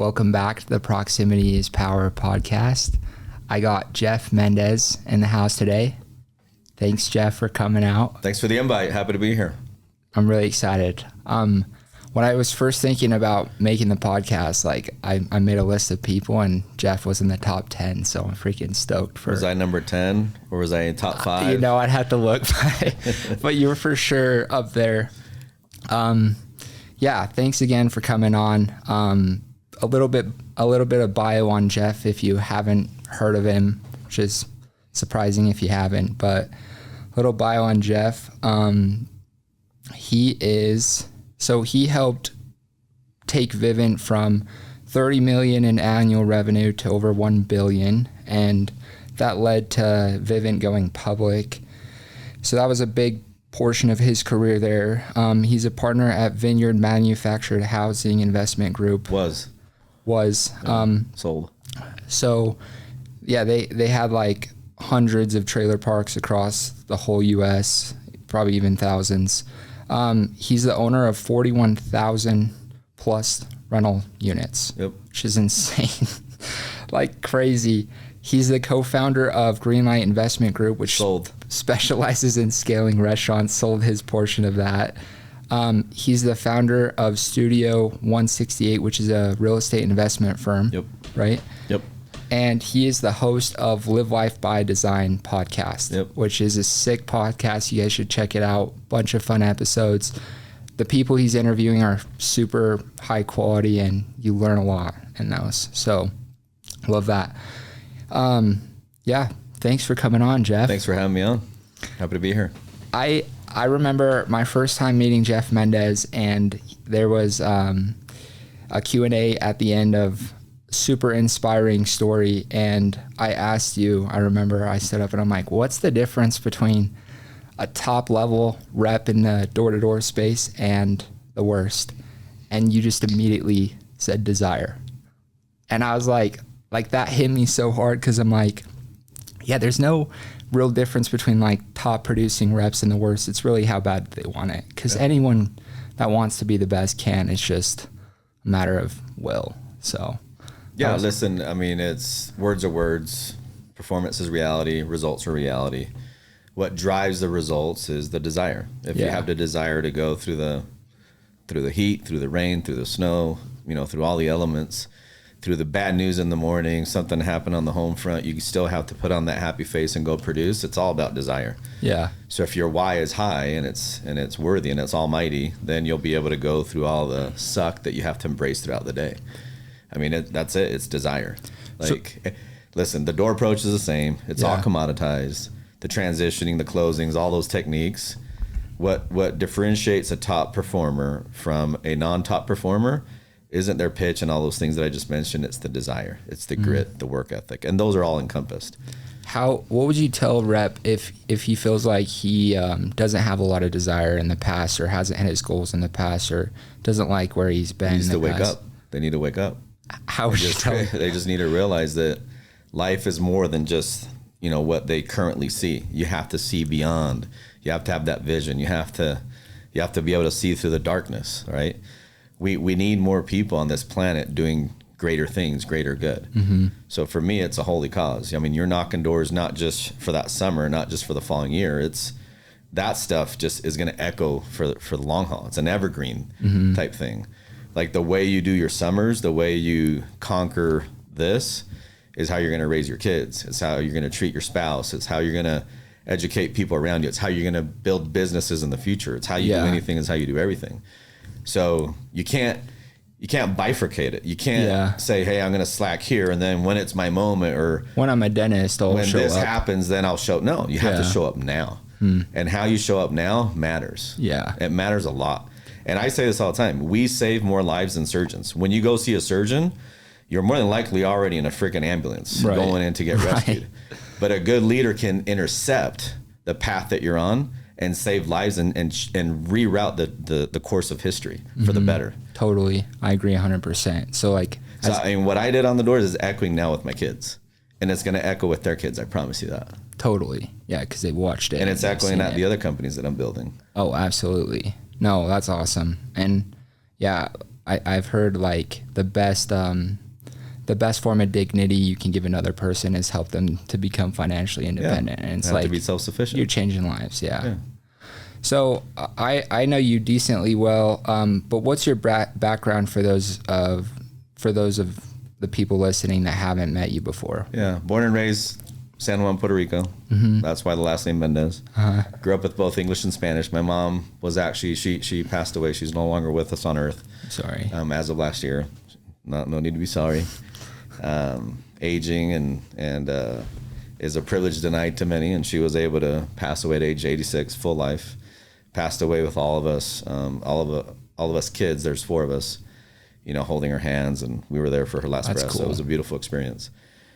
Welcome back to the Proximity is Power podcast. I got Jeff Mendez in the house today. Thanks, Jeff, for coming out. Thanks for the invite. Happy to be here. I'm really excited. When I was first thinking about making the podcast, I made a list of people and Jeff was in the top 10, so I'm freaking stoked. Was I number 10 or was I in top 5? I'd have to look, but you were for sure up there. Thanks again for coming on. A little bit of bio on Jeff if you haven't heard of him, which is surprising if you haven't, but a little bio on Jeff. He helped take Vivint from 30 million in annual revenue to over 1 billion, and that led to Vivint going public. So that was a big portion of his career there. He's a partner at Vineyard Manufactured Housing Investment Group. Sold. So yeah, they had like hundreds of trailer parks across the whole US, probably even thousands. He's the owner of 41,000 plus rental units, which is insane, like crazy. He's the co-founder of Greenlight Investment Group, which specializes in scaling restaurants, sold his portion of that. He's the founder of Studio 168, which is a real estate investment firm, right? Yep. And he is the host of Live Life by Design podcast, which is a sick podcast. You guys should check it out. Bunch of fun episodes. The people he's interviewing are super high quality and you learn a lot in those. So love that. Thanks for coming on, Jeff. Thanks for having me on. Happy to be here. I remember my first time meeting Jeff Mendez, and there was a Q&A at the end of super inspiring story, and I asked you, I remember I stood up and I'm like, what's the difference between a top level rep in the door-to-door space and the worst? And you just immediately said desire. And I was like that hit me so hard, because I'm like, yeah, there's no real difference between like top producing reps and the worst. It's really how bad they want it, because anyone that wants to be the best can. It's just a matter of will. So listen, I mean, it's words are words, performance is reality, results are reality. What drives the results is the desire. If you have the desire to go through the heat, through the rain, through the snow, through all the elements, through the bad news in the morning, something happened on the home front, you still have to put on that happy face and go produce. It's all about desire. Yeah. So if your why is high and it's worthy and it's almighty, then you'll be able to go through all the suck that you have to embrace throughout the day. I mean, that's it. It's desire. Listen, the door approach is the same. It's all commoditized. The transitioning, the closings, all those techniques. What differentiates a top performer from a non-top performer isn't their pitch and all those things that I just mentioned. It's the desire. It's the grit, the work ethic, and those are all encompassed. What would you tell a rep if he feels like he doesn't have a lot of desire in the past, or hasn't hit his goals in the past, or doesn't like where he's been? He needs to wake up. They need to wake up. How would you tell them? They just need to realize that life is more than just what they currently see. You have to see beyond. You have to have that vision. You have to be able to see through the darkness, right? We need more people on this planet doing greater things, greater good. Mm-hmm. So for me, it's a holy cause. I mean, you're knocking doors not just for that summer, not just for the following year. It's that stuff just is going to echo for the long haul. It's an evergreen type thing. Like the way you do your summers, the way you conquer this is how you're going to raise your kids. It's how you're going to treat your spouse. It's how you're going to educate people around you. It's how you're going to build businesses in the future. It's how you do anything. It's how you do everything. So you can't bifurcate it. You can't say, hey, I'm going to slack here, and then when it's my moment, or when I'm a dentist, I'll show up. When this happens, then I'll show up. No, you have to show up now. And how you show up now matters. Yeah. It matters a lot. And I say this all the time. We save more lives than surgeons. When you go see a surgeon, you're more than likely already in a freaking ambulance going in to get rescued. But a good leader can intercept the path that you're on and save lives and reroute the course of history for the better. Totally. I agree 100%. So what I did on the doors is echoing now with my kids. And it's going to echo with their kids. I promise you that. Totally. Yeah, because they've watched it. And it's echoing at the other companies that I'm building. Oh, absolutely. No, that's awesome. And yeah, I've heard like the best form of dignity you can give another person is help them to become financially independent. And it's like to be self-sufficient. You're changing lives. Yeah. So I know you decently well, but what's your background for those of the people listening that haven't met you before? Yeah. Born and raised San Juan, Puerto Rico. Mm-hmm. That's why the last name Mendez. Grew up with both English and Spanish. My mom was actually, she passed away. She's no longer with us on earth. Sorry. As of last year. No need to be sorry. Aging and is a privilege denied to many, and she was able to pass away at age 86, full life. Passed away with all of us, all of us kids. There's 4 of us, holding her hands, and we were there for her last breath. Cool. So it was a beautiful experience.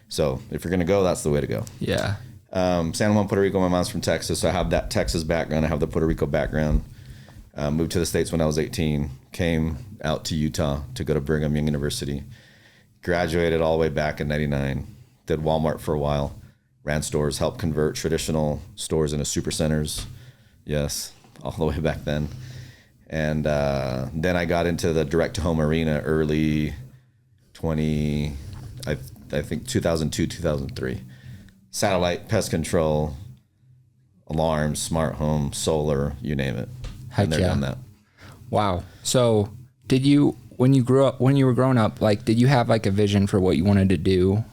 So if you're gonna go, that's the way to go. Yeah. San Juan, Puerto Rico. My mom's from Texas, so I have that Texas background. I have the Puerto Rico background. Moved to the States when I was 18. Came out to Utah to go to Brigham Young University. Graduated all the way back in '99. Did Walmart for a while. Ran stores. Helped convert traditional stores into super centers. Yes, all the way back then. And then I got into the direct-to-home arena early 20. I think 2002, 2003. Satellite, pest control, alarms, smart home, solar, you name it. Heck, and they're done that. Wow. So did you, when you were growing up, like, did you have like a vision for what you wanted to do?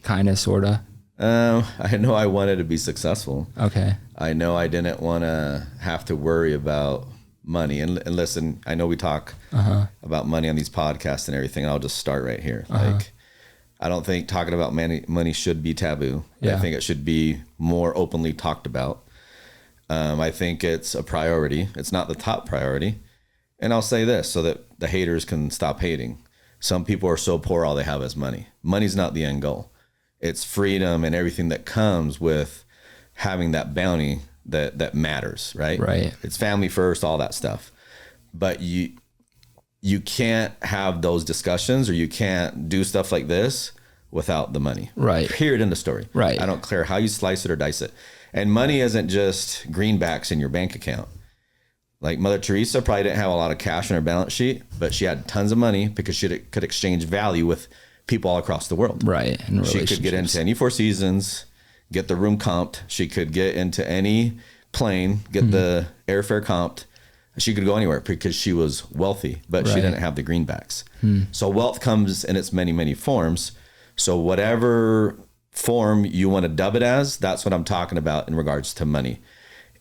Kind of, sort of? I know I wanted to be successful. Okay. I know I didn't want to have to worry about money. And listen, I know we talk about money on these podcasts and everything. And I'll just start right here. Like, I don't think talking about money should be taboo. Yeah. I think it should be more openly talked about. I think it's a priority. It's not the top priority. And I'll say this so that the haters can stop hating. Some people are so poor, all they have is money. Money's not the end goal. It's freedom and everything that comes with having that bounty that matters, right? Right. It's family first, all that stuff. But you can't have those discussions, or you can't do stuff like this without the money. Right. Period, in the story. Right. I don't care how you slice it or dice it. And money isn't just greenbacks in your bank account. Like Mother Teresa probably didn't have a lot of cash on her balance sheet, but she had tons of money because she could exchange value with people all across the world. Right. And she could get into any Four Seasons, get the room comped. She could get into any plane, get the airfare comped. She could go anywhere because she was wealthy, but she didn't have the greenbacks. So wealth comes in its many, many forms. So whatever form you want to dub it as, that's what I'm talking about in regards to money.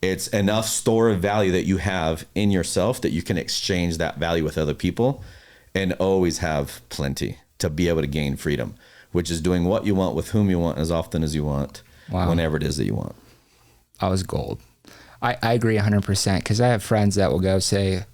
It's enough store of value that you have in yourself that you can exchange that value with other people and always have plenty to be able to gain freedom, which is doing what you want with whom you want as often as you want, whenever it is that you want. I was gold. I agree 100% because I have friends that will go say,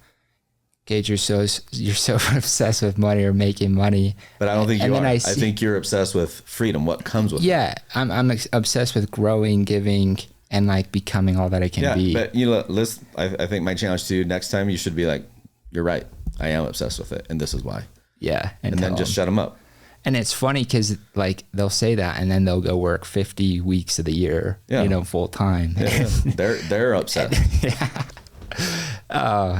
Gage, you're so obsessed with money or making money. But I don't think you are. I think you're obsessed with freedom, what comes with it. Yeah, I'm obsessed with growing, giving, and like becoming all that I can be. But listen, I think my challenge to you next time, you should be like, you're right. I am obsessed with it, and this is why. Yeah. And then just shut them up. And it's funny because like they'll say that and then they'll go work 50 weeks of the year, full time. Yeah. They're upset.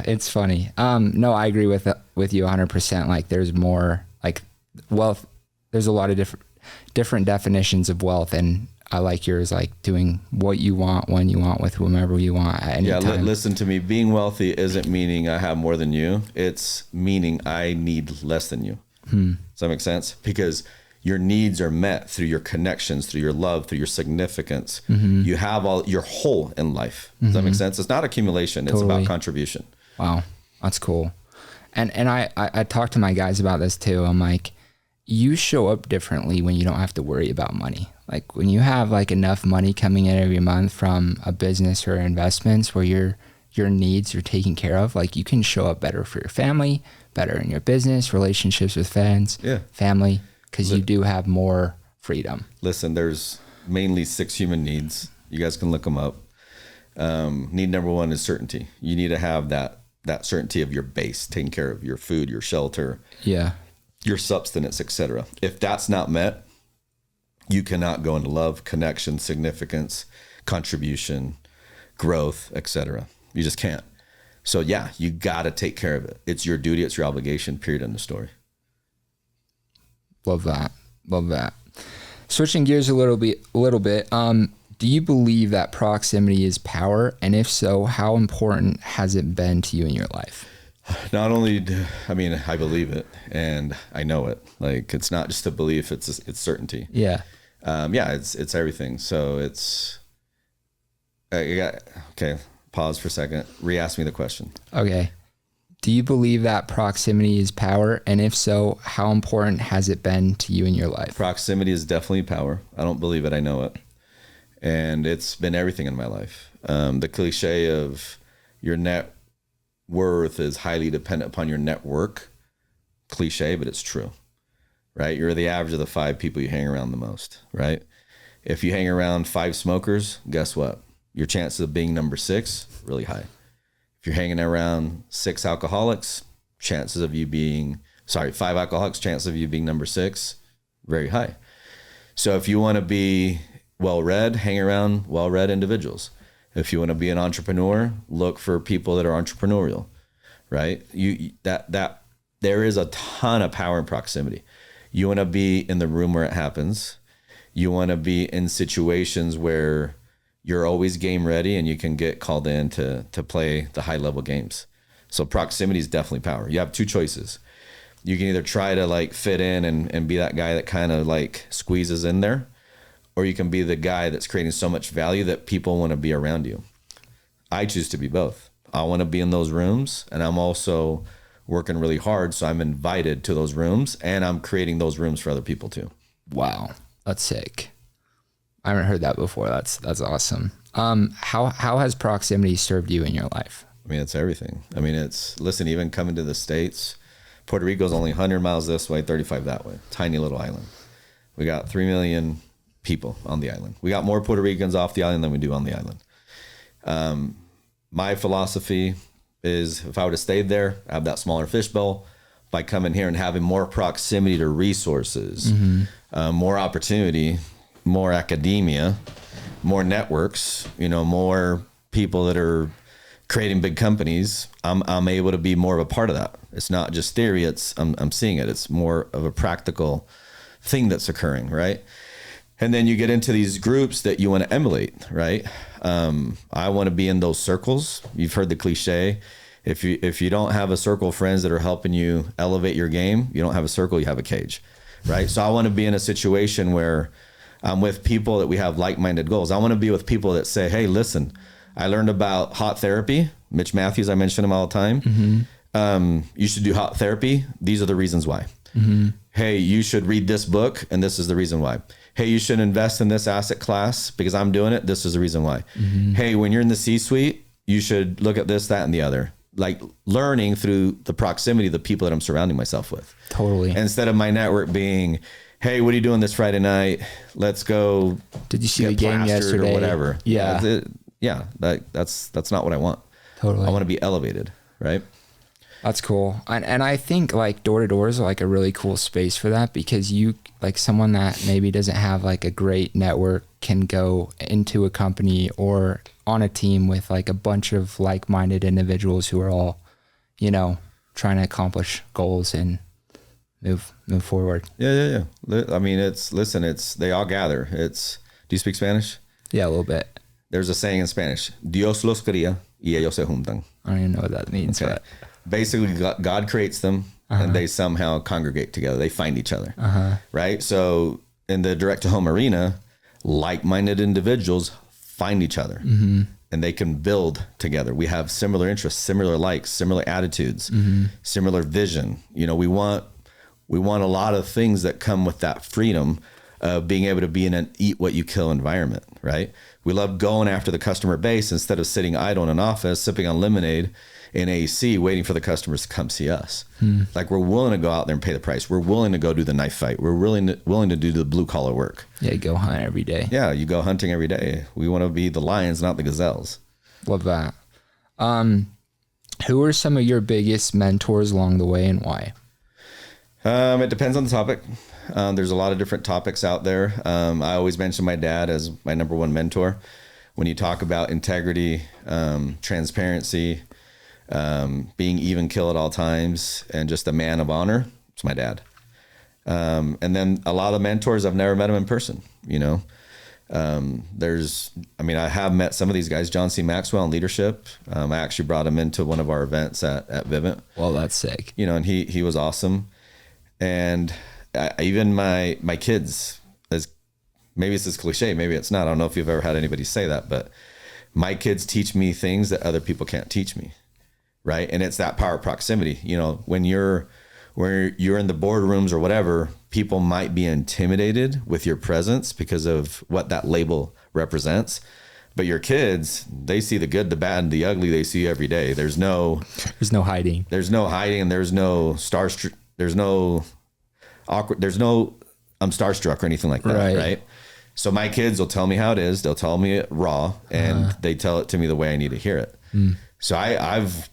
It's funny. No, I agree with you 100%. Like there's more like wealth. There's a lot of different definitions of wealth, and I like yours, like doing what you want, when you want, with whomever you want at any time. Listen to me. Being wealthy isn't meaning I have more than you. It's meaning I need less than you. Does that make sense? Because your needs are met through your connections, through your love, through your significance. You have your whole in life. Does that make sense? It's not accumulation. It's about contribution. Wow. That's cool. And I talk to my guys about this too. I'm like, you show up differently when you don't have to worry about money. Like when you have like enough money coming in every month from a business or investments where your needs are taken care of, like you can show up better for your family, better in your business, relationships with friends, family, because you do have more freedom. Listen, there's mainly 6 human needs. You guys can look them up. Need number 1 is certainty. You need to have that certainty of your base, taking care of your food, your shelter, your substance, etc. If that's not met, you cannot go into love, connection, significance, contribution, growth, etc. You just can't. So yeah, you got to take care of it. It's your duty. It's your obligation, period, in the story. Love that. Love that. Switching gears a little bit. Do you believe that proximity is power? And if so, how important has it been to you in your life? Not only I believe it and I know it. Like, it's not just a belief, it's certainty. Yeah. It's everything. So okay, pause for a second. Re-ask me the question. Okay. Do you believe that proximity is power? And if so, how important has it been to you in your life? Proximity is definitely power. I don't believe it, I know it. And it's been everything in my life. The cliche of your net worth is highly dependent upon your network. Cliche, but it's true, right? You're the average of the 5 people you hang around the most, right? If you hang around 5 smokers, guess what? Your chances of being number 6, really high. If you're hanging around 6 alcoholics, 5 alcoholics, chances of you being number 6, very high. So if you want to be well-read, hang around well-read individuals. If you want to be an entrepreneur, look for people that are entrepreneurial, right? There is a ton of power in proximity. You want to be in the room where it happens. You want to be in situations where you're always game ready and you can get called in to play the high level games. So proximity is definitely power. You have 2 choices. You can either try to like fit in and be that guy that kind of like squeezes in there, or you can be the guy that's creating so much value that people want to be around you. I choose to be both. I want to be in those rooms, and I'm also working really hard, so I'm invited to those rooms, and I'm creating those rooms for other people too. Wow, that's sick. I haven't heard that before. That's awesome. How has proximity served you in your life? I mean, it's everything. I mean, listen, even coming to the States, Puerto Rico's only 100 miles this way, 35 that way. Tiny little island. We got 3 million people on the island. We got more Puerto Ricans off the island than we do on the island. My philosophy is if I would have stayed there, I have that smaller fishbowl. By coming here and having more proximity to resources, more opportunity, more academia, more networks, more people that are creating big companies, I'm able to be more of a part of that. It's not just theory, I'm seeing it. It's more of a practical thing that's occurring, right? And then you get into these groups that you want to emulate, right? I want to be in those circles. You've heard the cliche. If you don't have a circle of friends that are helping you elevate your game, you don't have a circle, you have a cage, right? So I want to be in a situation where I'm with people that we have like-minded goals. I want to be with people that say, hey, listen, I learned about hot therapy. Mitch Matthews, I mention him all the time. You should do hot therapy. These are the reasons why. Hey, you should read this book, and this is the reason why. Hey, you should invest in this asset class because I'm doing it. This is the reason why. Hey, when you're in the C-suite, you should look at this, that, and the other. Like learning through the proximity of the people that I'm surrounding myself with. Totally. Instead of my network being, hey, what are you doing this Friday night? Let's go. Did you see the game yesterday? Or whatever. Yeah. That's not what I want. Totally. I want to be elevated, right? That's cool. And I think like door to door is like a really cool space for that, because you like someone that maybe doesn't have like a great network can go into a company or on a team with like a bunch of like-minded individuals who are all, trying to accomplish goals and move forward. Yeah. I mean, they all gather. Do you speak Spanish? Yeah, a little bit. There's a saying in Spanish, Dios los cría y ellos se juntan. I don't even know what that means. Okay. But basically God creates them and they somehow congregate together. They find each other, right? So in the direct-to-home arena, like-minded individuals find each other and they can build together. We have similar interests, similar likes, similar attitudes, similar vision. We want a lot of things that come with that freedom of being able to be in an eat what you kill environment, right? We love going after the customer base instead of sitting idle in an office, sipping on lemonade in AC, waiting for the customers to come see us. Like we're willing to go out there and pay the price. We're willing to go do the knife fight. We're willing to do the blue collar work. Yeah, you go hunt every day. Yeah, you go hunting every day. We want to be the lions, not the gazelles. Love that. Who are some of your biggest mentors along the way and why? It depends on the topic. There's a lot of different topics out there. I always mention my dad as my number one mentor. When you talk about integrity, transparency, being even kill at all times, and just a man of honor. It's my dad. And then a lot of mentors, I've never met them in person, you know. I have met some of these guys, John C. Maxwell in leadership. I actually brought him into one of our events at Vivint. Well, that's sick. You know, and he was awesome. And even my kids, as maybe it's this cliche, maybe it's not. I don't know if you've ever had anybody say that, but my kids teach me things that other people can't teach me. Right. And it's that power of proximity. You know, when you're in the boardrooms or whatever, people might be intimidated with your presence because of what that label represents. But your kids, they see the good, the bad, and the ugly. They see every day. There's no hiding. There's no hiding, and there's no there's no awkward. There's no I'm starstruck or anything like that. Right. So my kids will tell me how it is. They'll tell me it raw, and they tell it to me the way I need to hear it. So I've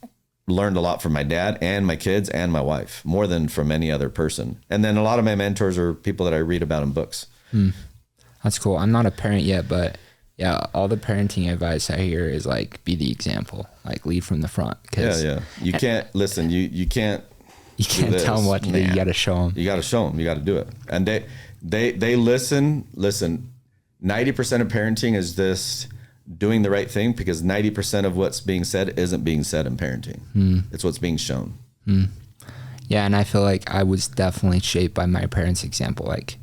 learned a lot from my dad and my kids and my wife, more than from any other person. And then a lot of my mentors are people that I read about in books. That's cool. I'm not a parent yet, but yeah, all the parenting advice I hear is like, be the example, like lead from the front. You can't listen. You can't tell them what to do. You got to show them. You got to show them. You got to do it. And they listen. 90% of parenting is this doing the right thing, because 90% of what's being said isn't being said in parenting. It's what's being shown. Yeah. And I feel like I was definitely shaped by my parents' example. Like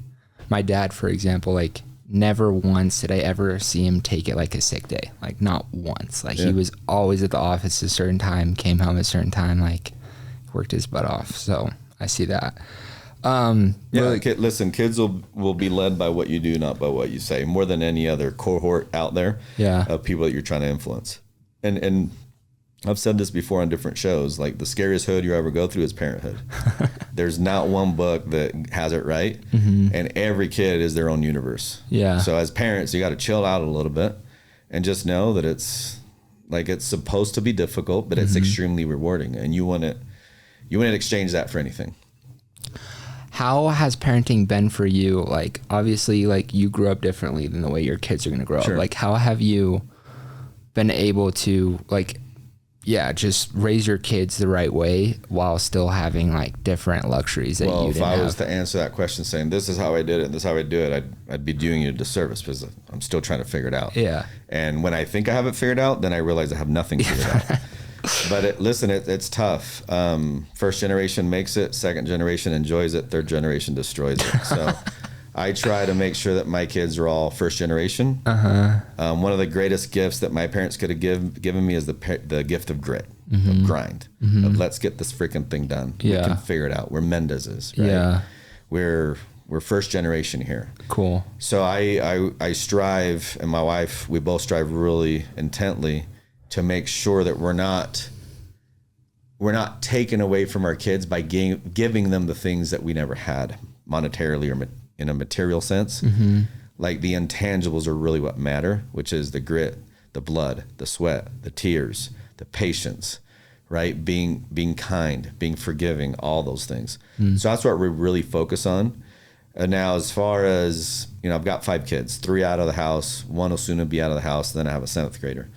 my dad, for example, like never once did I ever see him take it like a sick day. Like not once. Like he was always at the office at a certain time, came home at a certain time, like worked his butt off. So I see that. Listen, kids will be led by what you do, not by what you say, more than any other cohort out there of people that you're trying to influence. And I've said this before on different shows, like the scariest hood you ever go through is parenthood. There's not one book that has it right. And every kid is their own universe. So as parents, you got to chill out a little bit and just know that it's supposed to be difficult, but it's extremely rewarding, and you wouldn't exchange that for anything. How has parenting been for you? Like, obviously, like you grew up differently than the way your kids are going to grow up. Like, how have you been able to just raise your kids the right way while still having like different luxuries that you didn't have? Well, if I was to answer that question saying, this is how I did it, and this is how I do it, I'd be doing you a disservice, because I'm still trying to figure it out. And when I think I have it figured out, then I realize I have nothing figured out. But it's tough. First generation makes it, second generation enjoys it, third generation destroys it. So I try to make sure that my kids are all first generation. One of the greatest gifts that my parents could have given me is the gift of grit, of grind, of let's get this freaking thing done. We can figure it out. We're Mendez's, right? We're first generation here. Cool. So I strive, and my wife, we both strive really intently to make sure that we're not taken away from our kids by giving them the things that we never had monetarily or in a material sense. Like the intangibles are really what matter, which is the grit, the blood, the sweat, the tears, the patience, right? Being kind, being forgiving, all those things. So that's what we really focus on. And now, as far as, I've got 5 kids, 3 out of the house, 1 will soon be out of the house. Then I have a 7th grader.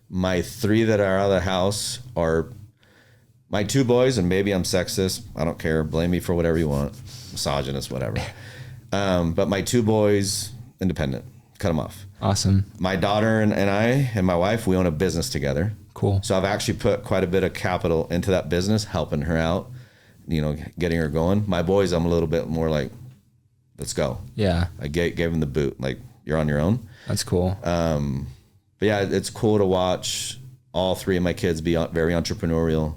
My 3 that are out of the house are my 2 boys, and maybe I'm sexist. I don't care. Blame me for whatever you want. Misogynist, whatever. But my 2 boys, independent. Cut them off. Awesome. My daughter and I and my wife, we own a business together. Cool. So I've actually put quite a bit of capital into that business, helping her out, getting her going. My boys, I'm a little bit more like, let's go. Yeah. I gave them the boot. Like, you're on your own. That's cool. But yeah, it's cool to watch all 3 of my kids be very entrepreneurial.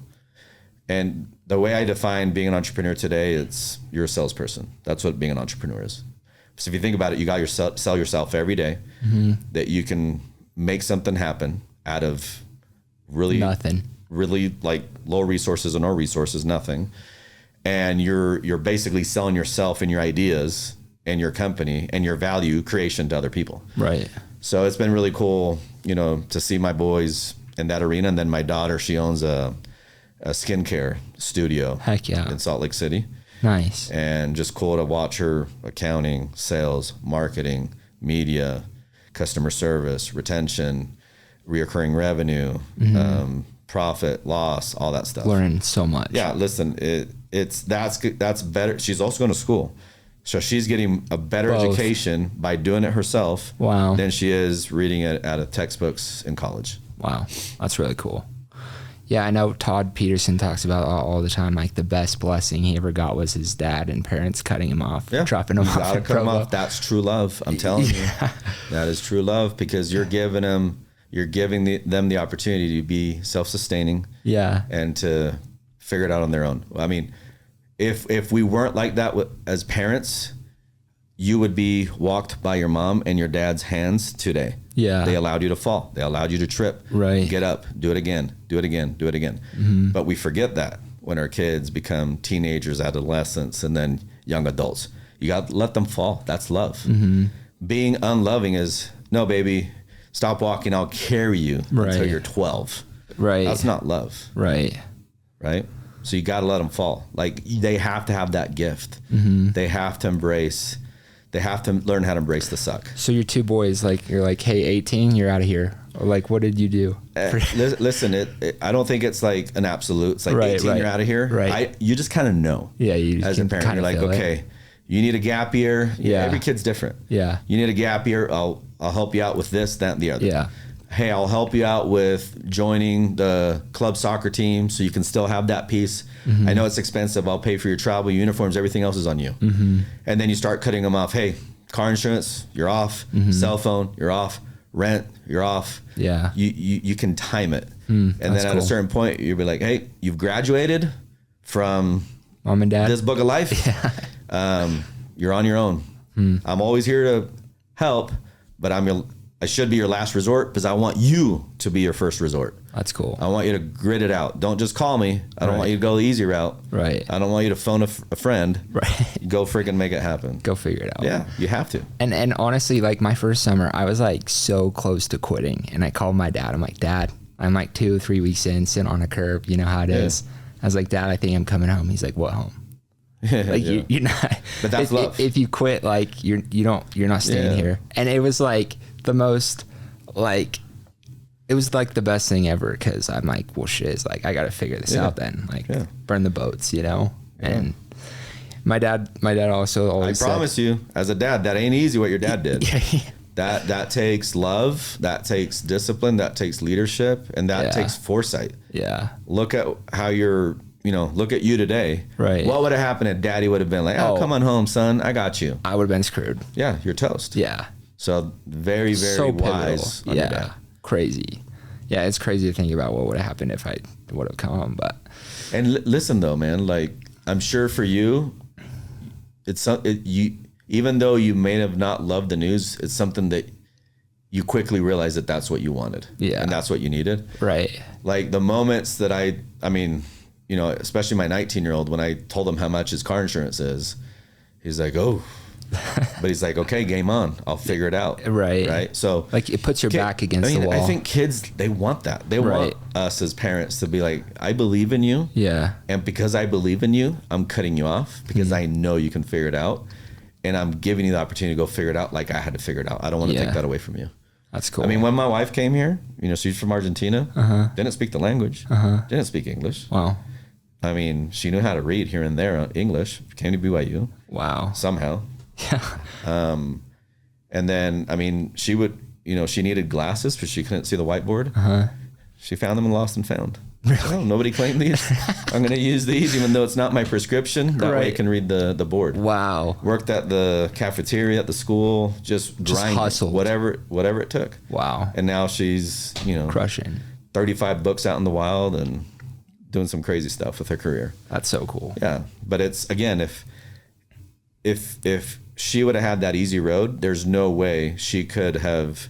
And the way I define being an entrepreneur today, it's you're a salesperson. That's what being an entrepreneur is. So if you think about it, you got sell yourself every day, that you can make something happen out of really nothing, really like low resources or no resources, nothing. And you're basically selling yourself and your ideas and your company and your value creation to other people. Right. So it's been really cool, to see my boys in that arena. And then my daughter, she owns a skincare studio. Heck yeah. In Salt Lake City. Nice. And just cool to watch her accounting, sales, marketing, media, customer service, retention, reoccurring revenue, profit, loss, all that stuff. Learn so much. Yeah, listen, that's better. She's also going to school, so she's getting a better education by doing it herself. Wow. Than she is reading it out of textbooks in college. Wow, that's really cool. Yeah, I know Todd Peterson talks about all the time, like the best blessing he ever got was his dad and parents cutting him off, dropping him off. Gotta cut him off. That's true love. I'm telling you, that is true love, because you're giving them the opportunity to be self-sustaining. Yeah. And to figure it out on their own. I mean, if we weren't like that as parents, you would be walked by your mom and your dad's hands today. Yeah. They allowed you to fall. They allowed you to trip. Right. Get up. Do it again. Do it again. Do it again. Mm-hmm. But we forget that when our kids become teenagers, adolescents, and then young adults. You got to let them fall. That's love. Mm-hmm. Being unloving is, no, baby, stop walking. I'll carry you until you're 12. Right. That's not love. Right. Right. So you got to let them fall. Like, they have to have that gift. Mm-hmm. They have to learn how to embrace the suck. So your two boys, like, you're like, hey, 18, you're out of here. Or like, what did you do? Listen, I don't think it's like an absolute. It's like 18, you're out of here. Right. You just kind of know. Yeah. You as a parent, you're like, okay, you need a gap year. Yeah. Every kid's different. Yeah. You need a gap year. I'll help you out with this, that, and the other. Yeah. Hey, I'll help you out with joining the club soccer team so you can still have that piece. Mm-hmm. I know it's expensive. I'll pay for your travel, uniforms, everything else is on you. Mm-hmm. And then you start cutting them off. Hey, car insurance, you're off. Mm-hmm. Cell phone, you're off. Rent, you're off. Yeah. You can time it. And then at a certain point, you'll be like, hey, you've graduated from mom and dad, this book of life. Yeah. You're on your own. I'm always here to help, but I should be your last resort because I want you to be your first resort. That's cool. I want you to grit it out. Don't just call me. I don't want you to go the easy route. Right. I don't want you to phone a friend. Right. Go freaking make it happen. Go figure it out. Yeah, you have to. And honestly, like my first summer, I was like so close to quitting. And I called my dad. I'm like, Dad, I'm like 2-3 weeks in, sitting on a curb. You know how it is. I was like, Dad, I think I'm coming home. He's like, what home? Like you're not. But that's love. If you quit, like you're not staying here. And it was like the most, like, it was like the best thing ever, because I'm like, well, shit, it's like I got to figure this out then, like burn the boats, you know. And my dad also always I promise you, as a dad, that ain't easy what your dad did. That takes love, that takes discipline, that takes leadership, and that takes foresight. Yeah. Look at how look at you today. Right. What would have happened if Daddy would have been like, oh, come on home, son, I got you. I would have been screwed. Yeah, you're toast. Yeah. So very, very so wise. Yeah. Crazy. Yeah, it's crazy to think about what would have happened if I would have come home. But listen though, man, like I'm sure for you, even though you may have not loved the news, it's something that you quickly realize that that's what you wanted. Yeah. And that's what you needed. Right. Like the moments that I mean, especially my 19-year-old, when I told him how much his car insurance is, he's like, oh, but he's like, okay, game on. I'll figure it out. Right. So like it puts your back against the wall. I think kids, they want that. They want us as parents to be like, I believe in you. Yeah. And because I believe in you, I'm cutting you off because I know you can figure it out. And I'm giving you the opportunity to go figure it out like I had to figure it out. I don't want to take that away from you. That's cool. I mean, when my wife came here, she's from Argentina, didn't speak the language, didn't speak English. Wow. I mean, she knew how to read here and there English, came to BYU. Wow. Somehow. Yeah. And then, I mean, she would, she needed glasses because she couldn't see the whiteboard. She found them in Lost and Found. Really? Oh, nobody claimed these. I'm going to use these even though it's not my prescription. That way I can read the board. Wow. Worked at the cafeteria at the school, just grinding, hustled. Whatever it took. Wow. And now she's, crushing 35 books out in the wild and doing some crazy stuff with her career. That's so cool. Yeah. But it's, again, if she would have had that easy road, there's no way she could have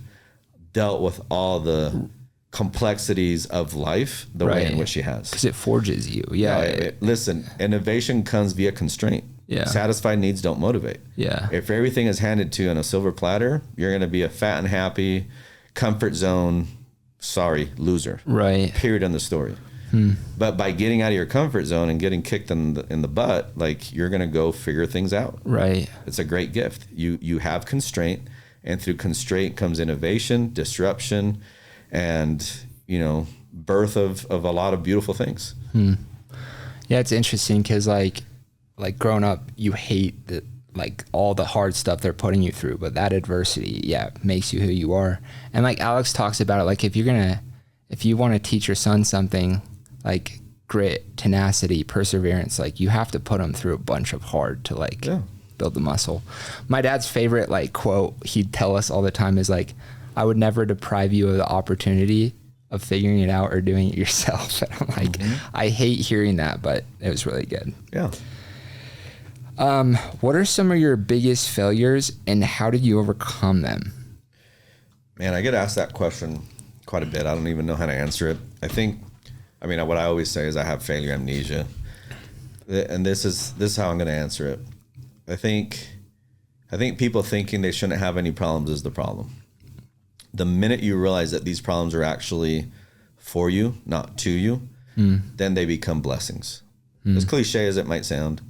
dealt with all the complexities of life the way in which she has. Because it forges you. Yeah. Listen, innovation comes via constraint. Yeah. Satisfied needs don't motivate. Yeah. If everything is handed to you on a silver platter, you're going to be a fat and happy, comfort zone, loser. Right. Period in the story. But by getting out of your comfort zone and getting kicked in the butt, like you're going to go figure things out. Right. It's a great gift. You have constraint, and through constraint comes innovation, disruption, and birth of a lot of beautiful things. Yeah, it's interesting because like growing up, you hate the like all the hard stuff they're putting you through, but that adversity, yeah, makes you who you are. And like Alex talks about it, like if you want to teach your son something, like grit, tenacity, perseverance, like you have to put them through a bunch of hard to like build the muscle. My dad's favorite like quote he'd tell us all the time is like, "I would never deprive you of the opportunity of figuring it out or doing it yourself." And I'm like, I hate hearing that, but it was really good. Yeah. What are some of your biggest failures and how did you overcome them? Man, I get asked that question quite a bit. I don't even know how to answer it. I mean, what I always say is I have failure amnesia. And this is how I'm going to answer it. I think people thinking they shouldn't have any problems is the problem. The minute you realize that these problems are actually for you, not to you, then they become blessings. As cliche as it might sound.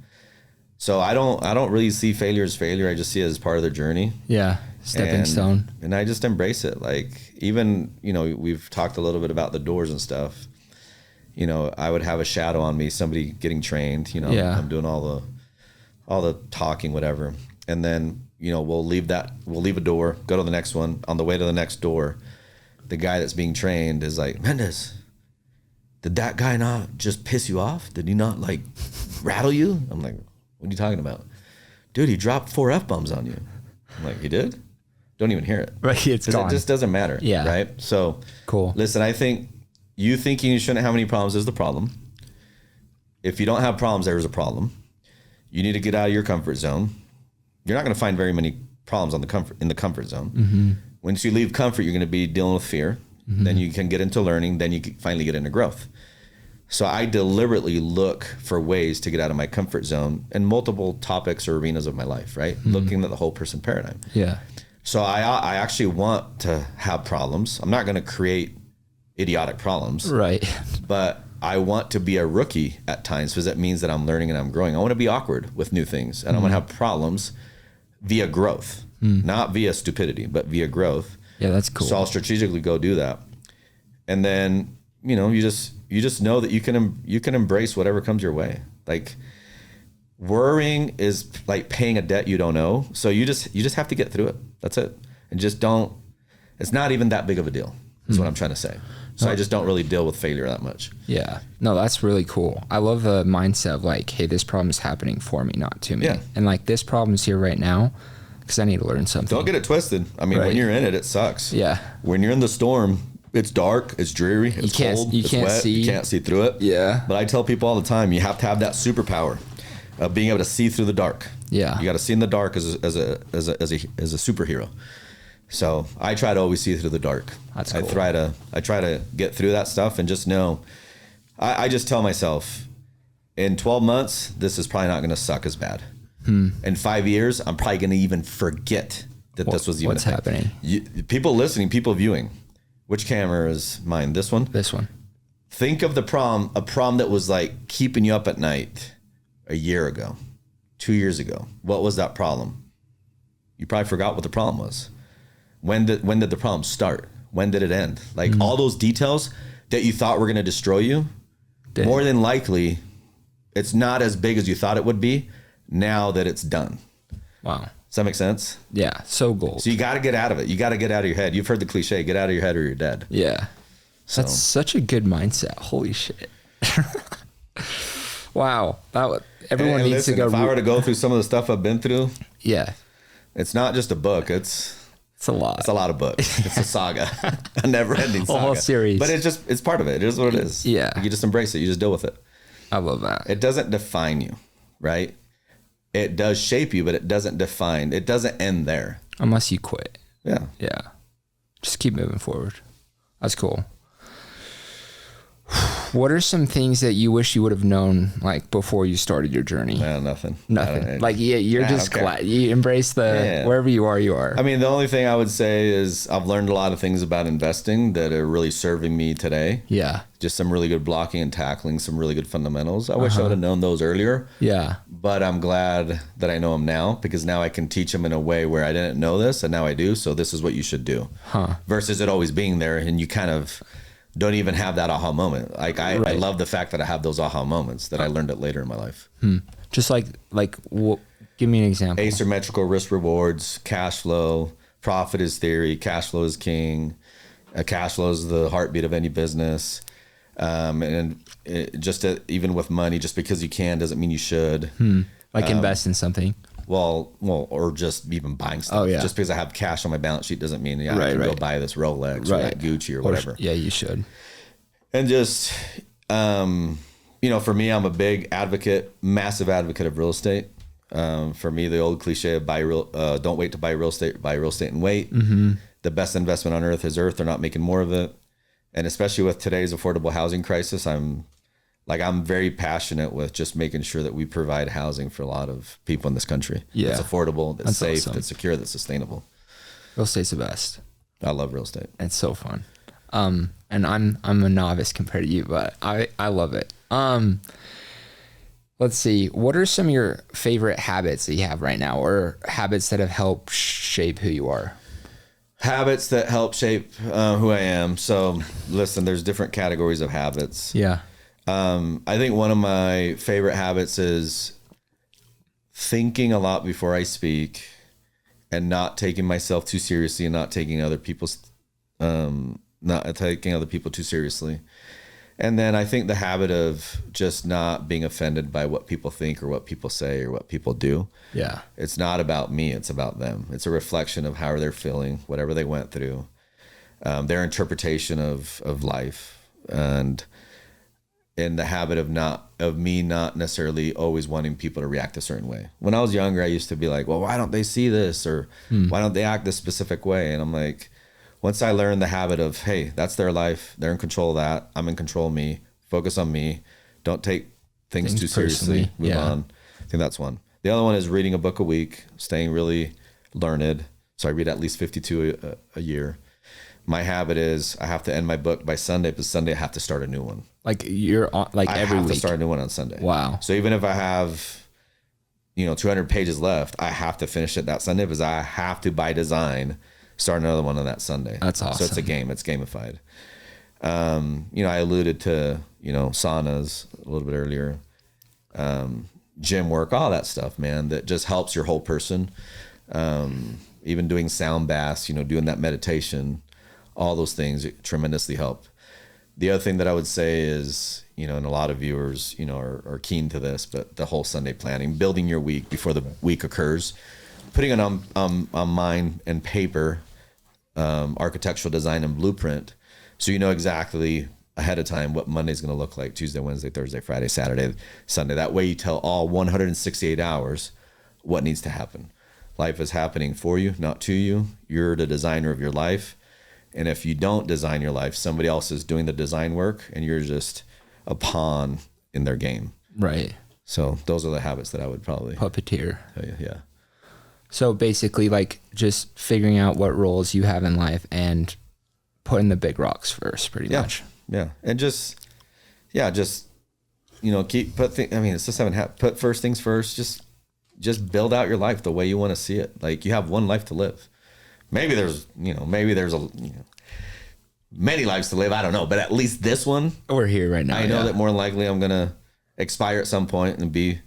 So I don't really see failure as failure. I just see it as part of the journey. Yeah. Stepping stone. And I just embrace it. Like even, we've talked a little bit about the doors and stuff. I would have a shadow on me, somebody getting trained, I'm doing all the talking, whatever. And then, we'll leave a door, go to the next one. On the way to the next door, the guy that's being trained is like, "Mendez, did that guy not just piss you off? Did he not like rattle you?" I'm like, "What are you talking about?" "Dude, he dropped 4 F-bombs on you." I'm like, "He did?" Don't even hear it. Right, it's gone. It just doesn't matter. Yeah. Right? So, cool. Listen, I think you thinking you shouldn't have any problems is the problem. If you don't have problems, there's a problem. You need to get out of your comfort zone. You're not going to find very many problems in the comfort zone. Once you leave comfort, you're going to be dealing with fear. Then you can get into learning. Then you can finally get into growth. So I deliberately look for ways to get out of my comfort zone in multiple topics or arenas of my life, right? Looking at the whole person paradigm. Yeah. So I actually want to have problems. I'm not going to create idiotic problems. Right. But I want to be a rookie at times because that means that I'm learning and I'm growing. I want to be awkward with new things and I want to have problems via growth, not via stupidity, but via growth. Yeah, that's cool. So I'll strategically go do that. And then, you just know that you can embrace whatever comes your way. Like worrying is like paying a debt you don't owe. So you just have to get through it. That's it. And just it's not even that big of a deal is what I'm trying to say. So I just don't really deal with failure that much. Yeah. No, that's really cool. I love the mindset of like, hey, this problem is happening for me, not to me. Yeah. And like this problem is here right now because I need to learn something. Don't get it twisted. I mean, when you're in it, it sucks. Yeah. When you're in the storm, it's dark, it's dreary, it's cold, it's wet, you can't see through it. Yeah. But I tell people all the time, you have to have that superpower of being able to see through the dark. Yeah. You got to see in the dark as a superhero. So I try to always see through the dark. That's cool. I try to get through that stuff and just know, I just tell myself, in 12 months, this is probably not going to suck as bad. In 5 years, I'm probably going to even forget that this was even what's happening. People listening, people viewing. Which camera is mine? This one? This one. Think of a problem that was like keeping you up at night a year ago, 2 years ago. What was that problem? You probably forgot what the problem was. When did the problem start? When did it end? Like all those details that you thought were going to destroy you, more than likely, it's not as big as you thought it would be now that it's done. Wow. Does that make sense? Yeah. So gold. So you got to get out of it. You got to get out of your head. You've heard the cliche, get out of your head or you're dead. Yeah. So. That's such a good mindset. Holy shit. Wow. Everyone needs to go. If I were to go through some of the stuff I've been through. Yeah. It's not just a book. It's a lot. It's a lot of books. It's a saga, a never-ending saga. A whole series. But it's part of it. It is what it is. Yeah. You just embrace it. You just deal with it. I love that. It doesn't define you, right? It does shape you, but it doesn't define. It doesn't end there. Unless you quit. Yeah. Yeah. Just keep moving forward. That's cool. What are some things that you wish you would have known like before you started your journey? No, nothing. Like you're just glad you embrace wherever you are. I mean, the only thing I would say is I've learned a lot of things about investing that are really serving me today. Yeah. Just some really good blocking and tackling, some really good fundamentals. I wish I would have known those earlier. Yeah. But I'm glad that I know them now because now I can teach them in a way where I didn't know this and now I do. So this is what you should do. Versus it always being there and you kind of don't even have that aha moment. Like I love the fact that I have those aha moments that I learned it later in my life. Just give me an example. Asymmetrical risk rewards, cash flow, profit is theory, cash flow is king. Cash flow is the heartbeat of any business. And even with money, just because you can doesn't mean you should. Invest in something. Well, or just even buying stuff. Oh, yeah. Just because I have cash on my balance sheet doesn't mean I can go buy this Rolex or that Gucci or whatever. Yeah, you should. And just, for me, I'm a big advocate, massive advocate of real estate. For me, the old cliche of don't wait to buy real estate and wait. Mm-hmm. The best investment on earth is earth. They're not making more of it. And especially with today's affordable housing crisis, I'm very passionate with just making sure that we provide housing for a lot of people in this country. Yeah. That's affordable, that's safe, awesome. that's secure, that's sustainable. Real estate's the best. I love real estate. It's so fun. And I'm a novice compared to you, but I love it. Let's see. What are some of your favorite habits that you have right now, or habits that have helped shape who you are? Habits that help shape who I am. So listen, there's different categories of habits. Yeah. I think one of my favorite habits is thinking a lot before I speak and not taking myself too seriously and not taking other people too seriously. And then I think the habit of just not being offended by what people think or what people say or what people do. Yeah. It's not about me. It's about them. It's a reflection of how they're feeling, whatever they went through, their interpretation of life, and in the habit of me not necessarily always wanting people to react a certain way. When I was younger, I used to be like, well, why don't they see this? Or why don't they act this specific way? And I'm like, once I learned the habit of, hey, that's their life. They're in control of that. I'm in control of me. Focus on me. Don't take things too seriously. Move on. I think that's one. The other one is reading a book a week, staying really learned. So I read at least 52 a year. My habit is I have to end my book by Sunday, but Sunday I have to start a new one. Like you're on, like I every have week. to start a new one on Sunday. Wow. So even if I have, 200 pages left, I have to finish it that Sunday because I have to, by design, start another one on that Sunday. That's awesome. So it's a game. It's gamified. I alluded to, saunas a little bit earlier, gym work, all that stuff, man, that just helps your whole person. Even doing sound baths, doing that meditation, all those things tremendously help. The other thing that I would say is, and a lot of viewers, are keen to this, but the whole Sunday planning, building your week before the week occurs, putting it on mind and paper, architectural design and blueprint, so you know exactly ahead of time what Monday's going to look like, Tuesday, Wednesday, Thursday, Friday, Saturday, Sunday. That way you tell all 168 hours what needs to happen. Life is happening for you, not to you. You're the designer of your life. And if you don't design your life, somebody else is doing the design work and you're just a pawn in their game. Right. So those are the habits that I would probably puppeteer. Tell you, yeah. So basically, like, just figuring out what roles you have in life and putting the big rocks first, pretty much. Yeah. And just put first things first. Just build out your life the way you want to see it. Like, you have one life to live. Maybe there's many lives to live. I don't know, but at least this one, we're here right now. I know that more than likely I'm going to expire at some point and be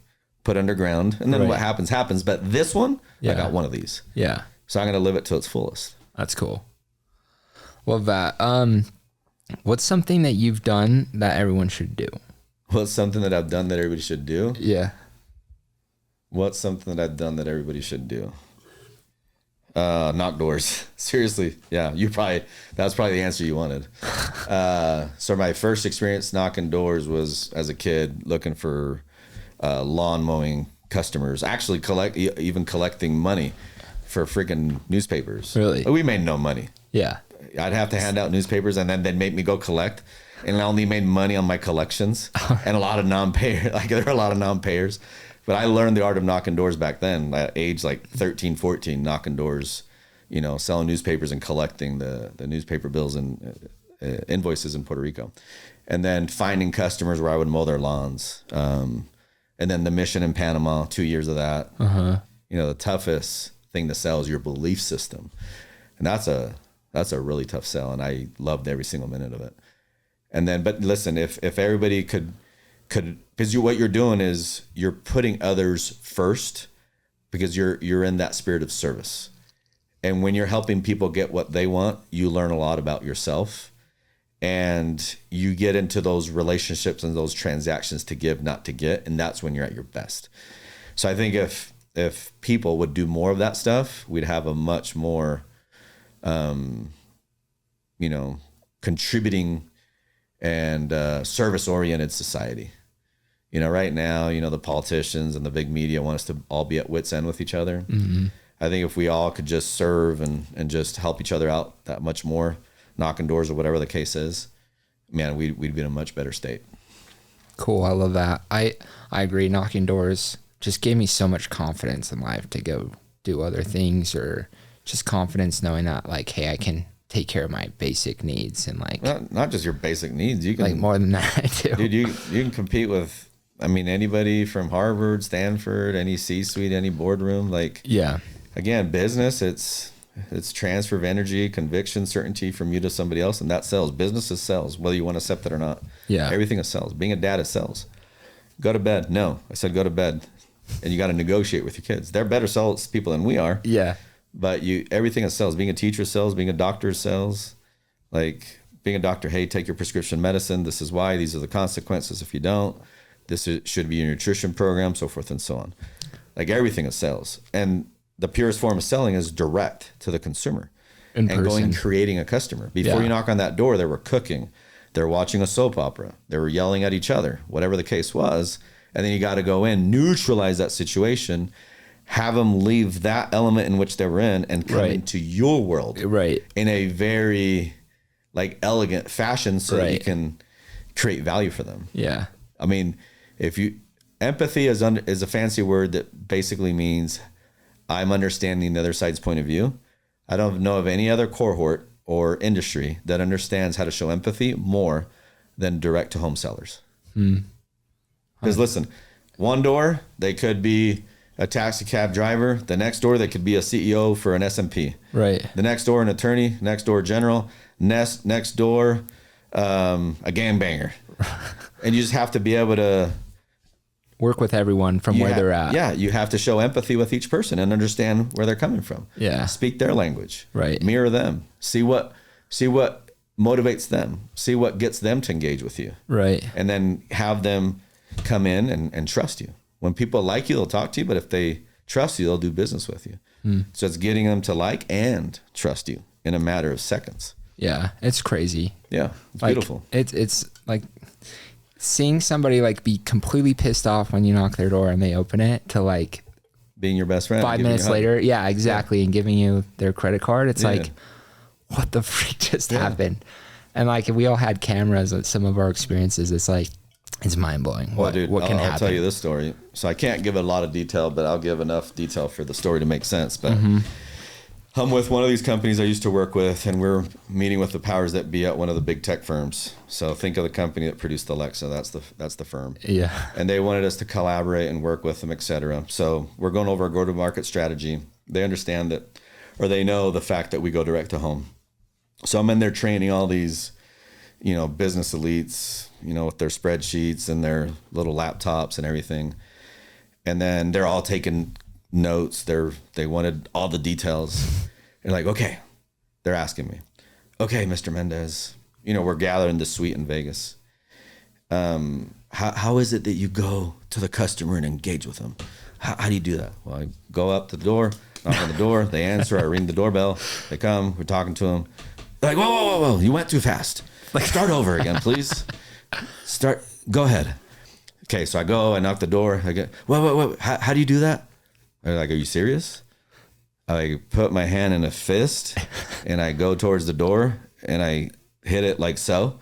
put underground, and then what happens. But this one, I got one of these. Yeah. So I'm going to live it to its fullest. That's cool. Love that. What's something that you've done that everyone should do? What's something that I've done that everybody should do? Yeah. What's something that I've done that everybody should do? Knock doors. Seriously. Yeah. That's probably the answer you wanted. So my first experience knocking doors was as a kid looking for lawn mowing customers, actually collecting money for freaking newspapers. Really? We made no money. Yeah. I'd have to hand out newspapers and then they'd make me go collect, and I only made money on my collections and a lot of non-payers. Like, there were a lot of non-payers, but I learned the art of knocking doors back then at age like 13, 14, knocking doors, selling newspapers and collecting the newspaper bills and invoices in Puerto Rico, and then finding customers where I would mow their lawns. And then the mission in Panama, 2 years of that. The toughest thing to sell is your belief system. And that's a really tough sell. And I loved every single minute of it. And then, but listen, if everybody could, because what you're doing is you're putting others first, because you're in that spirit of service. And when you're helping people get what they want, you learn a lot about yourself, and you get into those relationships and those transactions to give, not to get. And that's when you're at your best. So I think if people would do more of that stuff, we'd have a much more, contributing and service-oriented society. Right now, the politicians and the big media want us to all be at wit's end with each other. Mm-hmm. I think if we all could just serve and just help each other out that much more, knocking doors or whatever the case is, man, we'd be in a much better state. Cool. I love that. I agree. Knocking doors just gave me so much confidence in life to go do other things, or just confidence knowing that, like, hey, I can take care of my basic needs, and like not just your basic needs. You can, like, more than that too. Dude, you can compete with, anybody from Harvard, Stanford, any C-suite, any boardroom. Like, yeah. Again, business, it's transfer of energy, conviction, certainty from you to somebody else, and that sells. Business is sales, whether you want to accept it or not. Yeah. Everything is sales. Being a dad is sales. Go to bed. No, I said go to bed. And you got to negotiate with your kids. They're better sales people than we are. Yeah. But everything is sales. Being a teacher sells. Being a doctor sells. Like, being a doctor, hey, take your prescription medicine. This is why. These are the consequences if you don't. Should be your nutrition program, so forth and so on. Like, everything is sales. And the purest form of selling is direct to the consumer. In person. Going and creating a customer. Before you knock on that door, they were cooking. They were watching a soap opera. They were yelling at each other, whatever the case was. And then you got to go in, neutralize that situation, have them leave that element in which they were in and come into your world in a very, like, elegant fashion, so that you can create value for them. Yeah. Empathy is a fancy word that basically means I'm understanding the other side's point of view. I don't know of any other cohort or industry that understands how to show empathy more than direct to home sellers. Because listen, one door, they could be a taxi cab driver. The next door, they could be a CEO for an S&P. Right. The next door, an attorney. Next door, general. Next door, a gangbanger. And you just have to be able to work with everyone from where they're at. Yeah, you have to show empathy with each person and understand where they're coming from. Yeah. Speak their language. Right. Mirror them. See what motivates them. See what gets them to engage with you. Right. And then have them come in and trust you. When people like you, they'll talk to you, but if they trust you, they'll do business with you. So it's getting them to like and trust you in a matter of seconds. Yeah, it's crazy. Yeah, it's beautiful. It's like seeing somebody like be completely pissed off when you knock their door and they open it, to like being your best friend. 5 minutes later, yeah, exactly, and giving you their credit card. It's like, what the freak just happened? And like, if we all had cameras at some of our experiences, it's like, it's mind blowing. What can happen? I'll tell you this story. So I can't give a lot of detail, but I'll give enough detail for the story to make sense. But I'm with one of these companies I used to work with, and we're meeting with the powers that be at one of the big tech firms. So think of the company that produced Alexa. That's the firm. Yeah. And they wanted us to collaborate and work with them, et cetera. So we're going over our go-to-market strategy. They understand that, or they know the fact that we go direct to home. So I'm in there training all these, business elites, with their spreadsheets and their little laptops and everything. And then they're all taking notes. They wanted all the details. And like, okay, they're asking me, okay, Mr. Mendez, we're gathered in the suite in Vegas. How is it that you go to the customer and engage with them? How do you do that? Well, I go up to the door, knock on the door, they answer, I ring the doorbell, they come, we're talking to them. They're like, whoa, you went too fast. Like, start over again, please. Go ahead. Okay, so I knock the door. I get, whoa, how do you do that? They're like, are you serious? I put my hand in a fist and I go towards the door and I hit it like so.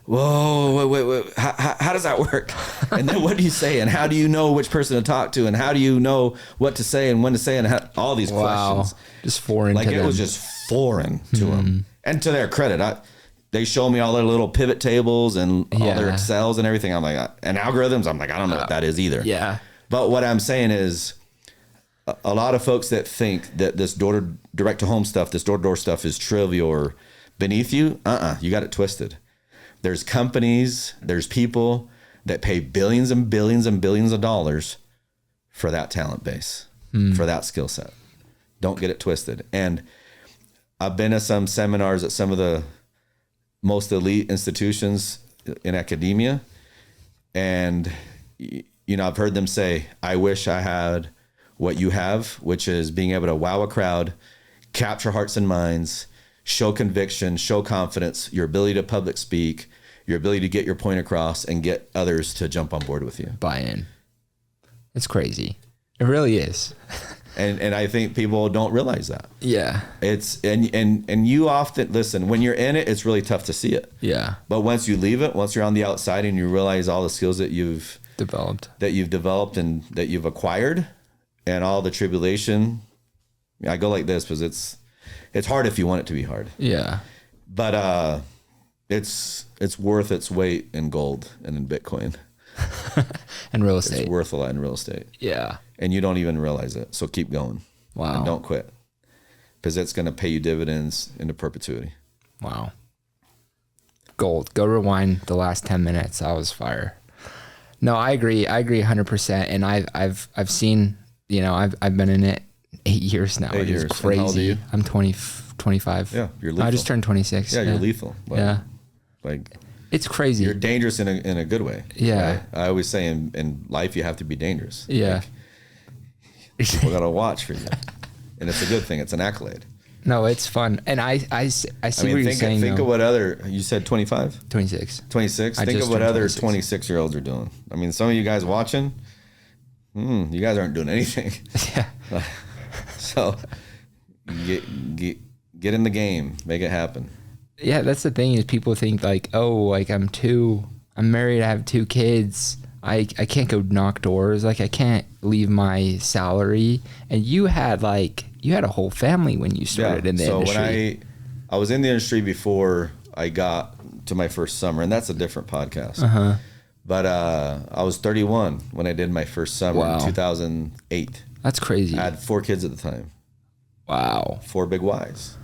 Whoa, wait. How does that work? And then what do you say? And how do you know which person to talk to? And how do you know what to say and when to say? And all these questions. Just foreign to them. Like, it was just foreign to them. And to their credit, they show me all their little pivot tables and all their Excels and everything. I'm like, and algorithms. I'm like, I don't know what that is either. Yeah. But what I'm saying is, a lot of folks that think that this direct to home stuff, this door-to-door stuff is trivial or beneath you. You got it twisted. There's companies, there's people that pay billions and billions and billions of dollars for that talent base, for that skill set. Don't get it twisted. And I've been to some seminars at some of the most elite institutions in academia. And, you know, I've heard them say, I wish I had what you have, which is being able to wow a crowd, capture hearts and minds, show conviction, show confidence, your ability to public speak, your ability to get your point across and get others to jump on board with you. Buy in. It's crazy. It really is. And I think people don't realize that. Yeah. It's and you often listen, when you're in it, it's really tough to see it. Yeah. But once you leave it, once you're on the outside and you realize all the skills that you've developed and that you've acquired and all the tribulation, I go like this because it's hard if you want it to be hard. Yeah. But it's worth its weight in gold and in Bitcoin. And real estate. It's worth a lot in real estate. Yeah. And you don't even realize it. So keep going. Wow. And don't quit. Because it's going to pay you dividends into perpetuity. Wow. Gold. Go rewind the last 10 minutes. That was fire. No, I agree 100%. And I've seen, you know, I've been in it 8 years now. 8 years. It's crazy. How old are you? I'm 25. Yeah, you're lethal. I just turned 26. Yeah, you're lethal. Yeah. Like it's crazy. You're dangerous in a good way. Yeah. Right? I always say in life you have to be dangerous. Yeah. Like, people gotta watch for you, and it's a good thing. It's an accolade. No, it's fun, and I see what you're saying. Think of what other you said 25, 26. 26. Think of what other 26-year-olds are doing. I mean, some of you guys watching, you guys aren't doing anything. Yeah. So get in the game, make it happen. Yeah, that's the thing is people think like, oh, like I'm married, I have 2 kids. I can't go knock doors. Like I can't leave my salary. And you had a whole family when you started in the industry. So when I was in the industry before I got to my first summer, and that's a different podcast. Uh-huh. But I was 31 when I did my first summer in 2008. That's crazy. I had 4 kids at the time. Wow. 4 big Ys.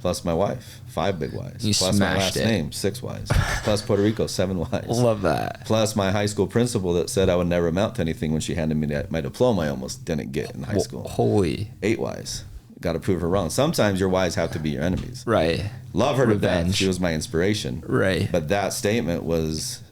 Plus my wife, 5 big Ys. You plus my last smashed it. name, 6 Ys. Plus Puerto Rico, 7 Ys. Love that. Plus my high school principal that said I would never amount to anything when she handed me my diploma I almost didn't get in high school. Holy. 8 Ys. Got to prove her wrong. Sometimes your Ys have to be your enemies. Right. Love her to death. She was my inspiration. Right. But that statement was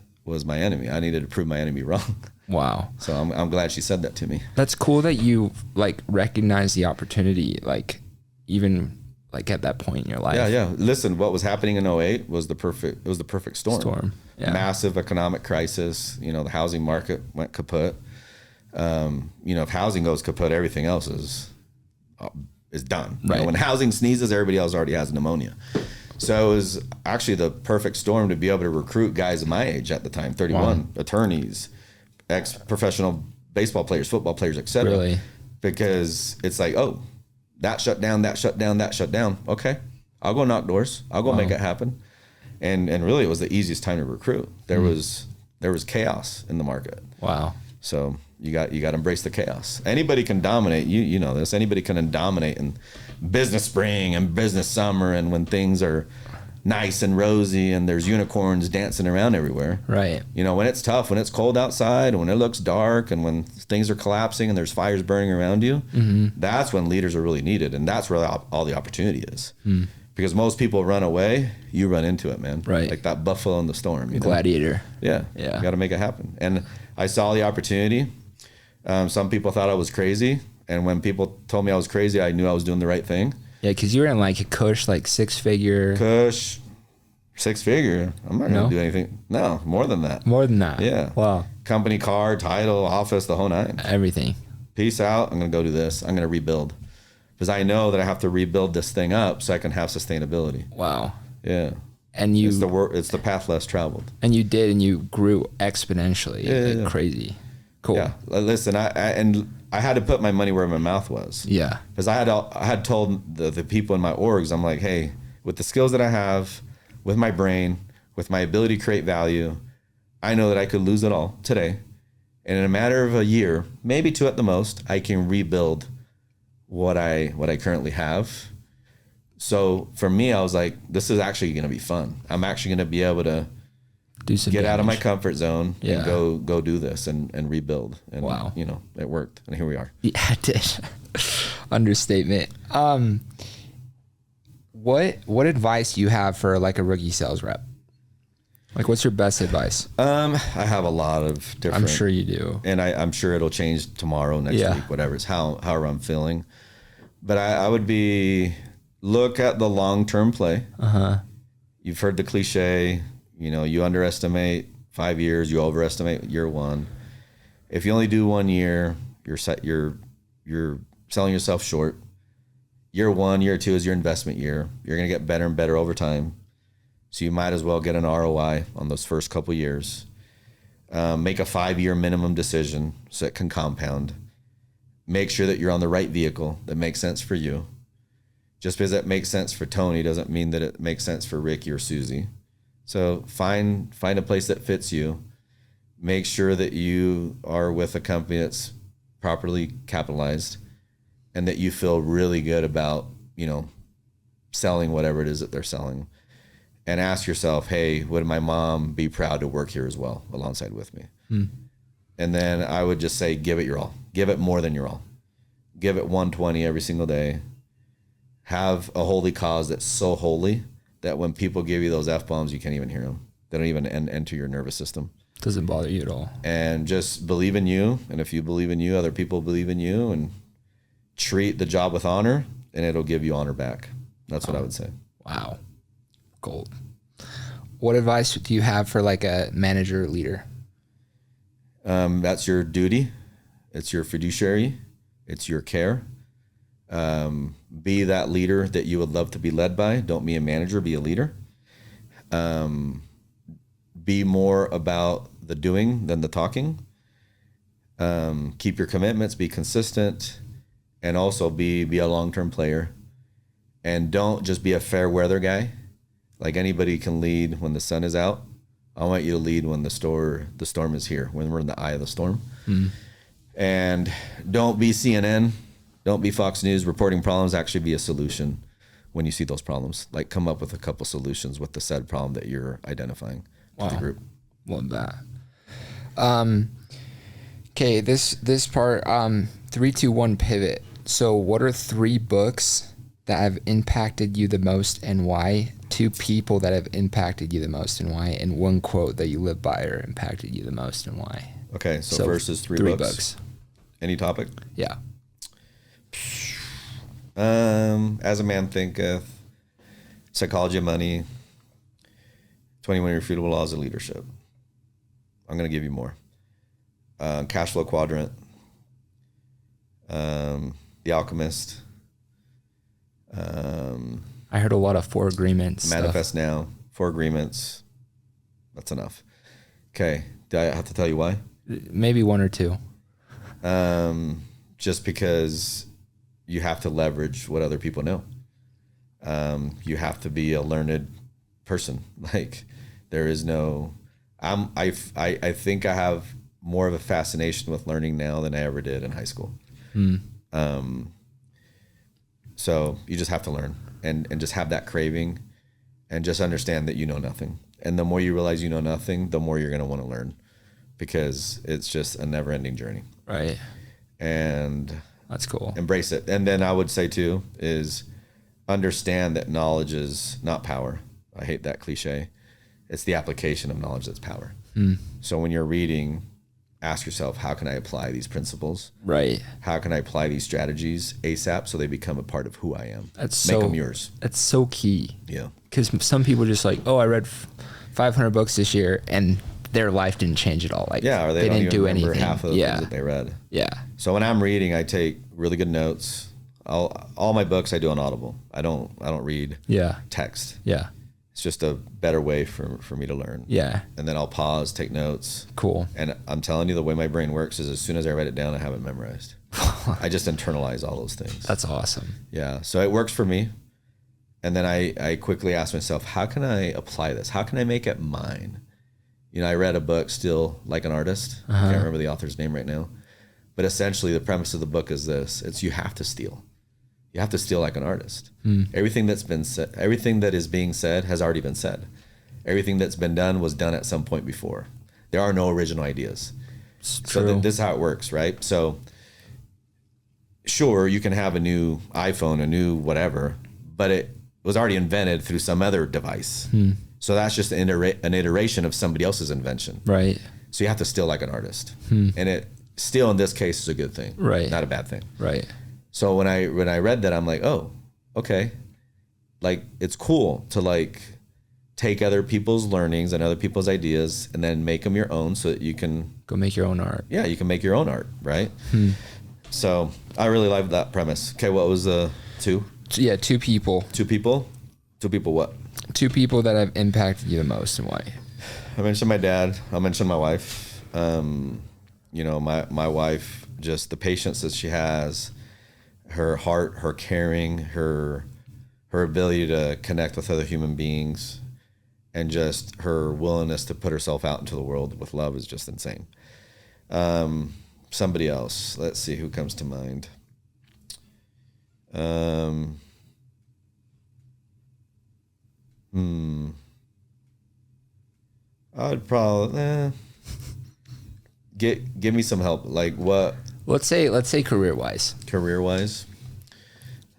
my enemy. I needed to prove my enemy wrong. Wow. So I'm glad she said that to me. That's cool that you like recognize the opportunity, like even like at that point in your life. Yeah. Listen, what was happening in 08 was the perfect storm. Yeah. Massive economic crisis. You know, the housing market went kaput. You know, if housing goes kaput, everything else is done. Right. You know, when housing sneezes, everybody else already has pneumonia. So it was actually the perfect storm to be able to recruit guys my age at the time, 31, attorneys, ex-professional baseball players, football players, etc. Really? Because it's like, oh, that shut down. Okay, I'll go knock doors. I'll go make it happen. And really, it was the easiest time to recruit. There was chaos in the market. Wow. So you got to embrace the chaos. Anybody can dominate. You know this. Anybody can dominate in business spring and business summer, and when things are nice and rosy and there's unicorns dancing around everywhere. Right. You know, when it's tough, when it's cold outside, and when it looks dark, and when things are collapsing and there's fires burning around you, that's when leaders are really needed, and that's where all the opportunity is. Because most people run away, you run into it, man. Right. Like that buffalo in the storm. You know? Gladiator. Yeah. You got to make it happen. And I saw the opportunity. Some people thought I was crazy, and when people told me I was crazy, I knew I was doing the right thing. Yeah, because you were in like a Kush, like 6-figure. Kush, 6-figure. I'm not going to do anything. No, more than that. More than that. Yeah. Wow. Company car, title, office, the whole 9. Everything. Peace out. I'm going to go do this. I'm going to rebuild. Because I know that I have to rebuild this thing up so I can have sustainability. Wow. Yeah. And you... It's the path less traveled. And you did, and you grew exponentially. Yeah. Crazy. Cool. Yeah. Listen, I had to put my money where my mouth was. Yeah. Because I had told the people in my orgs, I'm like, hey, with the skills that I have, with my brain, with my ability to create value, I know that I could lose it all today. And in a matter of a year, maybe 2 at the most, I can rebuild what I currently have. So for me, I was like, this is actually going to be fun. I'm actually going to be able to do some get damage. out of my comfort zone Yeah. and go do this and rebuild. And, Wow. you know, it worked. And here we are. Yeah, it did. Understatement. What advice do you have for like a rookie sales rep? Like, what's your best advice? I have a lot of different. I'm sure you do. And I'm sure it'll change tomorrow, next week, whatever. It's however I'm feeling. But I would look at the long-term play. You've heard the cliche, you know, you underestimate 5 years, you overestimate year one. If you only do 1 year, you're selling yourself short. Year one, year two is your investment year. You're going to get better and better over time. So you might as well get an ROI on those first couple years. Make a 5-year minimum decision so it can compound. Make sure that you're on the right vehicle that makes sense for you. Just because it makes sense for Tony doesn't mean that it makes sense for Ricky or Susie. So find a place that fits you. Make sure that you are with a company that's properly capitalized and that you feel really good about, you know, selling whatever it is that they're selling. And ask yourself, hey, would my mom be proud to work here as well alongside with me? And then I would just say, give it your all. Give it more than your all. Give it 120 every single day. Have a holy cause that's so holy that when people give you those F-bombs, you can't even hear them. They don't even enter your nervous system. Doesn't bother you at all. And just believe in you. And if you believe in you, other people believe in you. And treat the job with honor, and it'll give you honor back. That's what I would say. Wow. Gold. What advice do you have for like a manager or leader? That's your duty. It's your fiduciary. It's your care. Be that leader that you would love to be led by. Don't be a manager, be a leader. Be more about the doing than the talking. Keep your commitments, be consistent, and also be a long-term player. And don't just be a fair weather guy. Like anybody can lead when the sun is out. I want you to lead when the storm is here, when we're in the eye of the storm. And don't be CNN, don't be Fox News reporting problems. Actually be a solution when you see those problems. Like come up with a couple solutions with the said problem that you're identifying to the group. Love that. Okay, this part, 3, 2, 1 pivot. So what are 3 books that have impacted you the most and why? 2 people that have impacted you the most and why? And 1 quote that you live by or impacted you the most and why? Okay, so first is 3 books. Any topic? Yeah. As a Man Thinketh, Psychology of Money, 21 Irrefutable Laws of Leadership. I'm going to give you more. Cash Flow Quadrant, The Alchemist. I heard a lot of 4 Agreements. Manifest stuff. Now, 4 Agreements. That's enough. Okay. Do I have to tell you why? Maybe 1 or 2. Just because you have to leverage what other people know. You have to be a learned person. Like there is no, I think I have more of a fascination with learning now than I ever did in high school. So you just have to learn and just have that craving and just understand that you know nothing. And the more you realize you know nothing, the more you're going to want to learn because it's just a never ending journey. Right. And that's cool. Embrace it. And then I would say too, is understand that knowledge is not power. I hate that cliche. It's the application of knowledge that's power. So when you're reading, ask yourself, how can I apply these principles? Right. How can I apply these strategies ASAP so they become a part of who I am? Make them yours. That's so key. Yeah. Because some people just like, oh, I read 500 books this year and their life didn't change at all. Like, or they didn't do anything. Half of the things that they read. Yeah. So when I'm reading, I take really good notes. All my books I do on Audible. I don't read text. Yeah. It's just a better way for me to learn. Yeah. And then I'll pause, take notes. Cool. And I'm telling you, the way my brain works is as soon as I write it down, I have it memorized. I just internalize all those things. That's awesome. Yeah. So it works for me. And then I quickly ask myself, how can I apply this? How can I make it mine? You know, I read a book, Still Like an Artist. I can't remember the author's name right now. But essentially the premise of the book is this. It's you have to steal. You have to steal like an artist. Everything that's been said, everything that is being said has already been said. Everything that's been done was done at some point before. There are no original ideas. It's So true. this is how it works, right? So sure, you can have a new iPhone, a new whatever, but it was already invented through some other device. So that's just an iteration of somebody else's invention. Right. So you have to steal like an artist. And it steal in this case is a good thing. Right. Not a bad thing. Right. So when I read that, I'm like, oh, okay. Like it's cool to like take other people's learnings and other people's ideas and then make them your own so that you can Go make your own art. yeah, you can make your own art, right? So I really like that premise. Okay, what was the two? Yeah, two people. Two people? Two people what? Two people that have impacted you the most and why. I mentioned my dad. I mentioned my wife. You know, my wife, just the patience that she has, her heart, her caring, her ability to connect with other human beings, and just her willingness to put herself out into the world with love is just insane. Somebody else. Let's see who comes to mind. I'd probably give me some help. Like what? Let's say career wise. Career wise?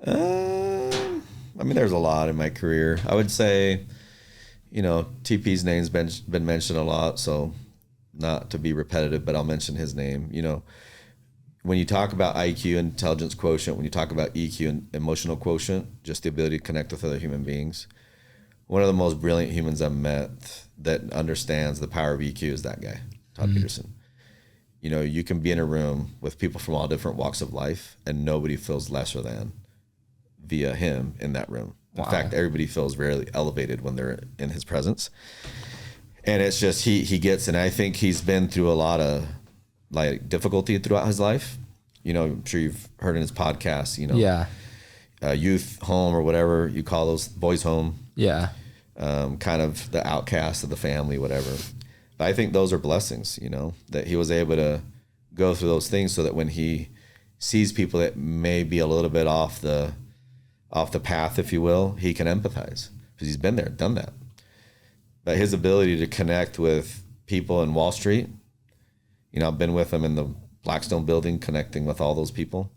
I mean, there's a lot in my career. I would say, you know, TP's name's been mentioned a lot, so not to be repetitive, but I'll mention his name. You know, when you talk about IQ, intelligence quotient, when you talk about EQ and emotional quotient, just the ability to connect with other human beings, one of the most brilliant humans I've met that understands the power of EQ is that guy, Todd Peterson. You know, you can be in a room with people from all different walks of life and nobody feels lesser than via him in that room. In fact, everybody feels very elevated when they're in his presence. And it's just, he gets, and I think he's been through a lot of like difficulty throughout his life. You know, I'm sure you've heard in his podcast, you know, youth home or whatever you call those, boys home. Yeah. Kind of the outcast of the family, whatever. But I think those are blessings, you know, that he was able to go through those things so that when he sees people that may be a little bit off the path, if you will, he can empathize because he's been there, done that. But his ability to connect with people in Wall Street, you know, I've been with him in the Blackstone building, connecting with all those people.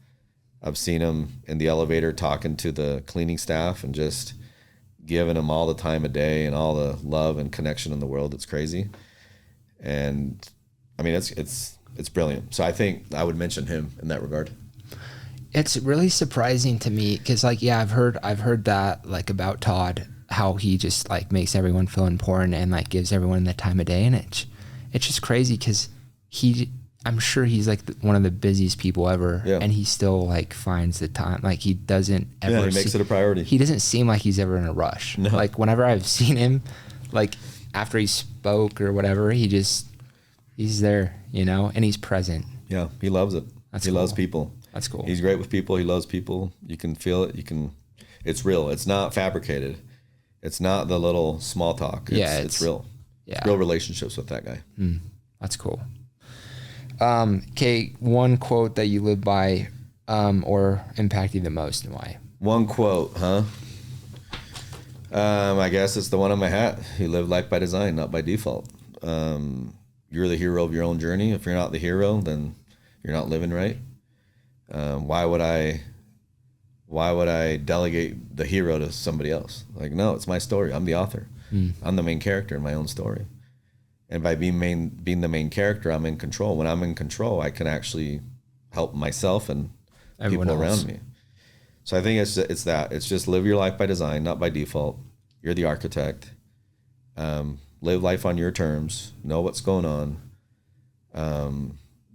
I've seen him in the elevator talking to the cleaning staff and just giving them all the time of day and all the love and connection in the world. It's crazy. And I mean, it's brilliant. So I think I would mention him in that regard. It's really surprising to me because, like, yeah, I've heard that, like, about Todd, how he just like makes everyone feel important and like gives everyone the time of day, and it's just crazy because I'm sure he's like one of the busiest people ever, and he still like finds the time. Like he doesn't ever. Yeah, he makes it a priority. He doesn't seem like he's ever in a rush. No. Like whenever I've seen him, like after he spoke or whatever, he's there, you know, and he's present. Yeah, he loves it. He loves people. That's cool. He's great with people. He loves people. You can feel it. It's real. It's not fabricated. It's not the little small talk. It's real. Yeah. It's real relationships with that guy. That's cool. Okay, one quote that you live by or impact you the most and why? One quote, huh? I guess it's the one on my hat. You live life by design, not by default. You're the hero of your own journey. If you're not the hero, then you're not living right. Why would I delegate the hero to somebody else? Like, no, it's my story. I'm the author. I'm the main character in my own story. And by being the main character, I'm in control. When I'm in control, I can actually help myself and everyone people else around me. So I think it's that. It's just live your life by design, not by default. You're the architect. Live life on your terms. Know what's going on.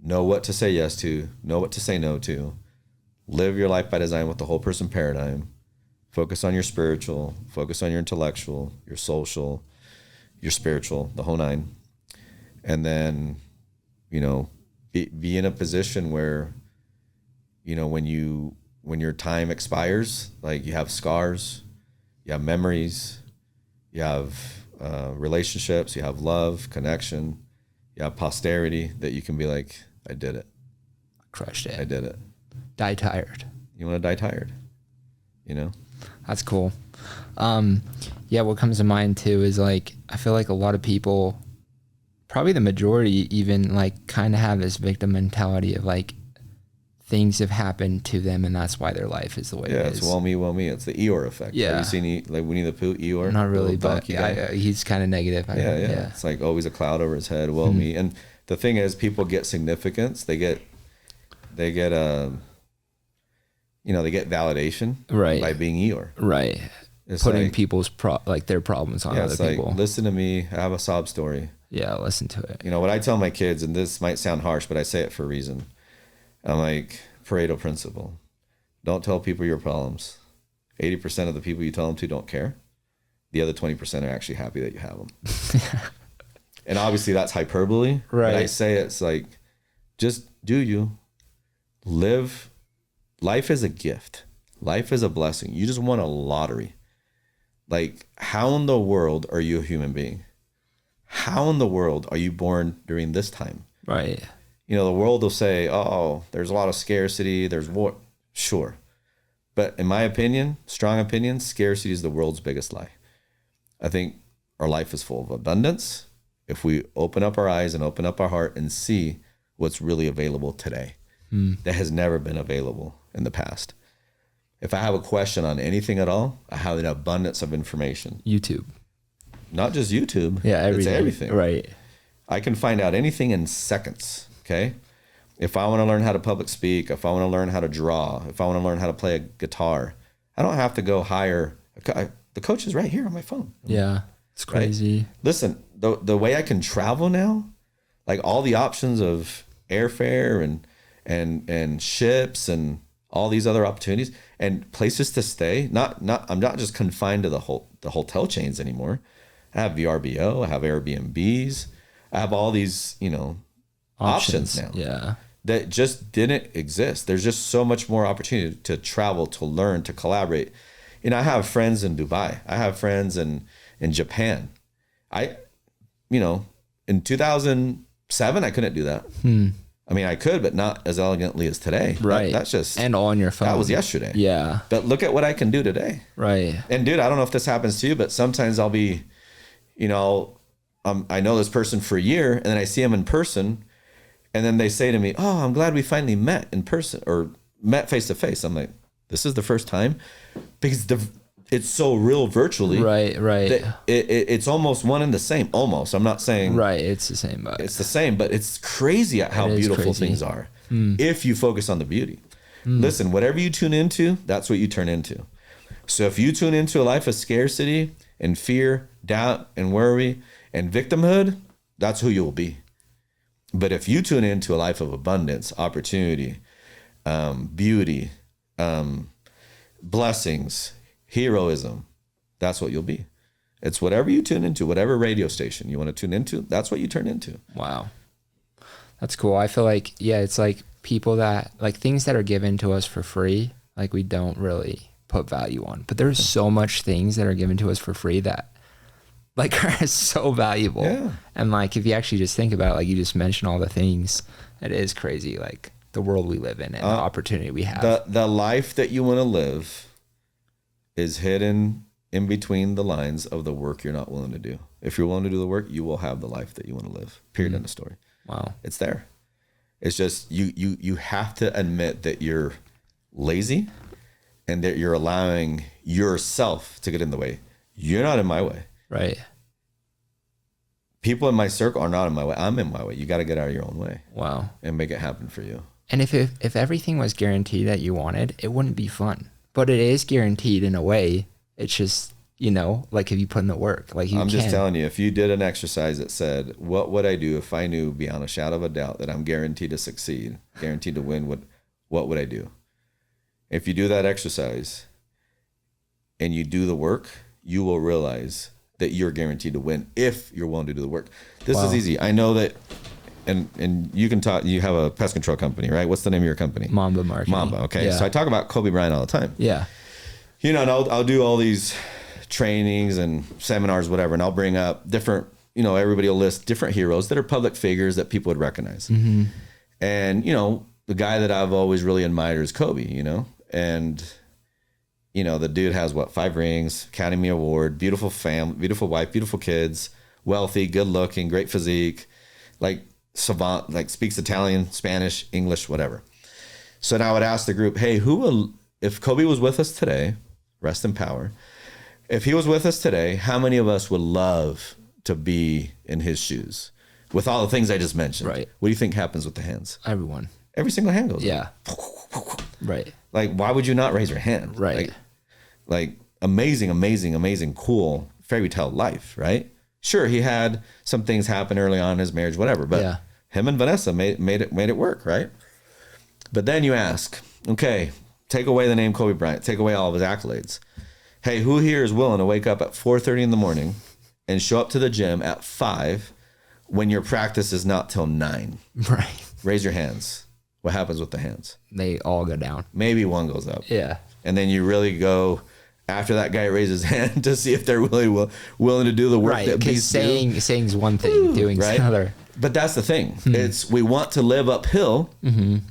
Know what to say yes to. Know what to say no to. Live your life by design with the whole person paradigm. Focus on your spiritual. Focus on your intellectual, your social, your spiritual, the whole nine. And then, you know, be in a position where, you know, when your time expires, like you have scars, you have memories, you have relationships, you have love, connection, you have posterity that you can be like, I did it. Crushed it. I did it. Die tired. You want to die tired, you know? That's cool. Yeah, what comes to mind too is like, I feel like a lot of people, probably the majority even, like kind of have this victim mentality of like things have happened to them and that's why their life is the way it is. Yeah, it's well me. It's the Eeyore effect. Yeah. Have you seen like Winnie the Pooh, Eeyore? Not really, but he's kind of negative. Yeah. It's like always a cloud over his head, me. And the thing is, people get significance. They get validation by being Eeyore. Right. It's putting like, people's their problems on other people. Like, listen to me. I have a sob story. Yeah, listen to it. You know what I tell my kids, and this might sound harsh, but I say it for a reason. I'm like, Pareto principle. Don't tell people your problems. 80% of the people you tell them to don't care. The other 20% are actually happy that you have them. And obviously that's hyperbole. Right. But I say it's like, just do you. Live. Life is a gift. Life is a blessing. You just won a lottery. Like, how in the world are you a human being? How in the world are you born during this time? Right. You know, the world will say, oh, there's a lot of scarcity. There's war. Sure. But in my opinion, strong opinion, scarcity is the world's biggest lie. I think our life is full of abundance if we open up our eyes and open up our heart and see what's really available today that has never been available in the past. If I have a question on anything at all, I have an abundance of information. YouTube. Not just YouTube. Yeah, everything. It's everything. Right. I can find out anything in seconds, okay? If I want to learn how to public speak, if I want to learn how to draw, if I want to learn how to play a guitar, I don't have to go hire. The coach is right here on my phone. Yeah, it's crazy. Right? Listen, the way I can travel now, like all the options of airfare and ships and all these other opportunities and places to stay. I'm not just confined to the hotel chains anymore. I have VRBO, I have Airbnbs, I have all these, options now. Yeah. That just didn't exist. There's just so much more opportunity to travel, to learn, to collaborate. I have friends in Dubai. I have friends in Japan. In 2007, I couldn't do that. I mean, I could, but not as elegantly as today. Right. That's just... And on your phone. That was yesterday. Yeah. But look at what I can do today. Right. And dude, I don't know if this happens to you, but sometimes I'll be, I know this person for a year and then I see them in person and then they say to me, oh, I'm glad we finally met in person or met face to face. I'm like, this is the first time because it's so real virtually. Right. That it's almost one and the same. Almost. I'm not saying right. It's the same. But it's the same, but it's crazy at how beautiful things are if you focus on the beauty. Listen, whatever you tune into, that's what you turn into. So if you tune into a life of scarcity and fear, doubt and worry and victimhood, that's who you will be. But if you tune into a life of abundance, opportunity, beauty, blessings, heroism, that's what you'll be. It's whatever you tune into, whatever radio station you want to tune into, that's what you turn into. Wow. That's cool. I feel like, it's like people that, like things that are given to us for free, like we don't really put value on. But there's so much things that are given to us for free that like are so valuable. Yeah. And like, if you actually just think about it, like you just mentioned all the things, it is crazy. Like the world we live in and the opportunity we have. The life that you want to live is hidden in between the lines of the work you're not willing to do. If you're willing to do the work, you will have the life that you want to live. Period. End of story. Wow. It's there. It's just you have to admit that you're lazy and that you're allowing yourself to get in the way. You're not in my way. Right. People in my circle are not in my way. I'm in my way. You got to get out of your own way. Wow. And make it happen for you. And if everything was guaranteed that you wanted, it wouldn't be fun. But it is guaranteed in a way. It's just, like if you put in the work, like I'm just telling you, if you did an exercise that said, what would I do if I knew beyond a shadow of a doubt that I'm guaranteed to succeed, guaranteed to win, what would I do? If you do that exercise and you do the work, you will realize that you're guaranteed to win if you're willing to do the work. This is easy. I know that, and you can talk, you have a pest control company, right? What's the name of your company? Mamba Marketing. Mamba, okay. Yeah. So I talk about Kobe Bryant all the time. Yeah. And I'll do all these trainings and seminars, whatever, and I'll bring up different, everybody will list different heroes that are public figures that people would recognize. Mm-hmm. And, the guy that I've always really admired is Kobe, and, you know, the dude has what, 5 rings, Academy Award, beautiful family, beautiful wife, beautiful kids, wealthy, good looking, great physique, like savant, like speaks Italian, Spanish, English, whatever. So now I would ask the group, hey, if Kobe was with us today, rest in power, if he was with us today, how many of us would love to be in his shoes with all the things I just mentioned? Right. What do you think happens with the hands? Everyone. Every single hand goes Yeah. up. Right. Like, why would you not raise your hand? Right. Like amazing, amazing, amazing, cool fairy tale life, right? Sure, he had some things happen early on in his marriage, whatever, but him and Vanessa made it work, right? But then you ask, okay, take away the name Kobe Bryant, take away all of his accolades. Hey, who here is willing to wake up at 4:30 in the morning and show up to the gym at 5 when your practice is not till 9? Right. Raise your hands. What happens with the hands? They all go down. Maybe one goes up. Yeah. And then you really go after that guy raises his hand to see if they're really willing to do the work that beasts do. Saying's one thing, doing's another. But that's the thing. It's we want to live uphill,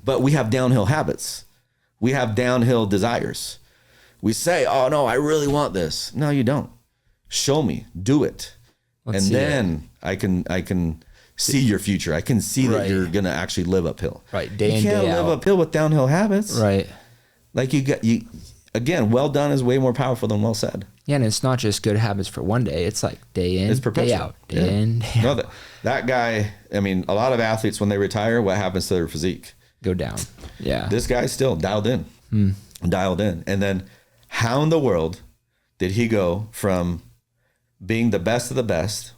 but we have downhill habits. We have downhill desires. We say, oh, no, I really want this. No, you don't. Show me. Do it. Let's then I can see your future. I can see that you're going to actually live uphill. Right. Day in, day out. You can't live uphill with downhill habits. Right. Like again, well done is way more powerful than well said. Yeah, and it's not just good habits for one day. It's like day in, day out, day in, day out. No, that guy, I mean, a lot of athletes, when they retire, what happens to their physique? Go down. Yeah. This guy's still dialed in. Dialed in. And then how in the world did he go from being the best of the best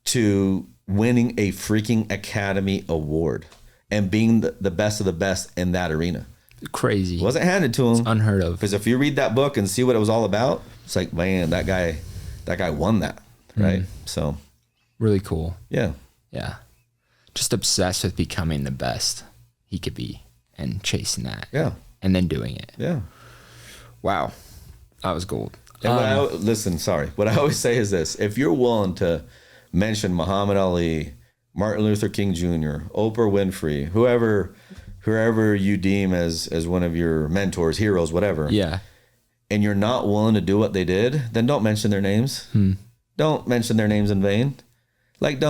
to winning a freaking Academy Award and being the best of the best in that arena? Crazy. It wasn't handed to him. It's unheard of. Because if you read that book and see what it was all about, it's like, man, that guy won that, right? So really cool. Yeah. Yeah. Just obsessed with becoming the best he could be and chasing that. Yeah. And then doing it. Yeah. Wow. That was gold. And what I always say is this: if you're willing to mention Muhammad Ali, Martin Luther King Jr., Oprah Winfrey, whoever you deem as one of your mentors, heroes, whatever. Yeah. And you're not willing to do what they did, then don't mention their names. Don't mention their names in vain. Like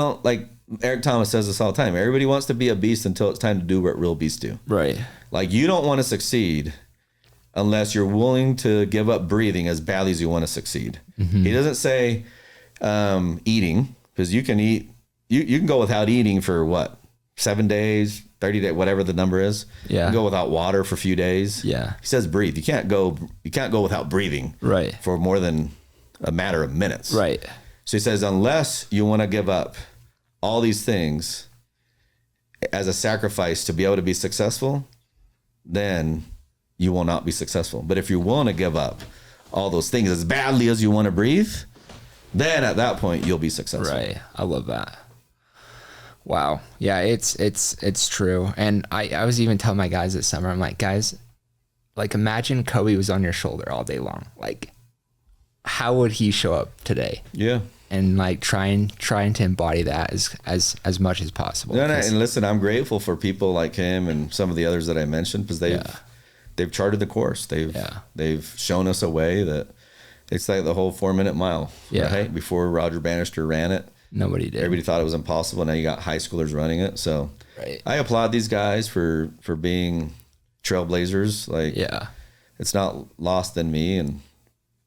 Eric Thomas says this all the time. Everybody wants to be a beast until it's time to do what real beasts do. Right. Like, you don't want to succeed unless you're willing to give up breathing as badly as you want to succeed. He doesn't say eating, because you can eat. You can go without eating for what, 7 days, 30 days, whatever the number is. Yeah. You can go without water for a few days. Yeah. He says breathe. You can't go without breathing. Right. For more than a matter of minutes. Right. So he says, unless you want to give up all these things as a sacrifice to be able to be successful, then you will not be successful. But if you want to give up all those things as badly as you want to breathe, then at that point you'll be successful. Right. I love that. Wow. Yeah, it's true. And I was even telling my guys this summer, I'm like, guys, like, imagine Kobe was on your shoulder all day long. Like, how would he show up today? Yeah. And like trying to embody that as much as possible. No, and listen, I'm grateful for people like him and some of the others that I mentioned, because they've charted the course. They've shown us a way that it's like the whole 4-minute mile. Yeah. Right? Before Roger Bannister ran it, nobody did. Everybody thought it was impossible. Now you got high schoolers running it. So I applaud these guys for being trailblazers. Like, it's not lost in me, and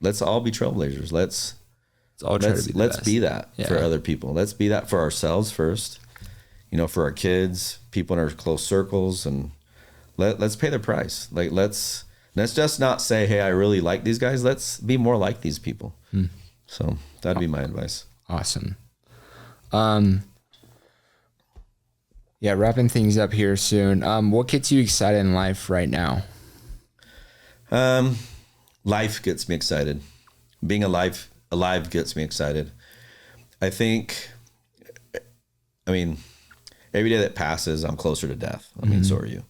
let's all be trailblazers. Let's be that for other people. Let's be that for ourselves first, for our kids, people in our close circles, and let's pay the price. Like, let's just not say, hey, I really like these guys. Let's be more like these people. So that'd be my advice. Awesome. Wrapping things up here soon. What gets you excited in life right now? Life gets me excited. Being alive gets me excited. I mean, every day that passes, I'm closer to death. I mean, so are you.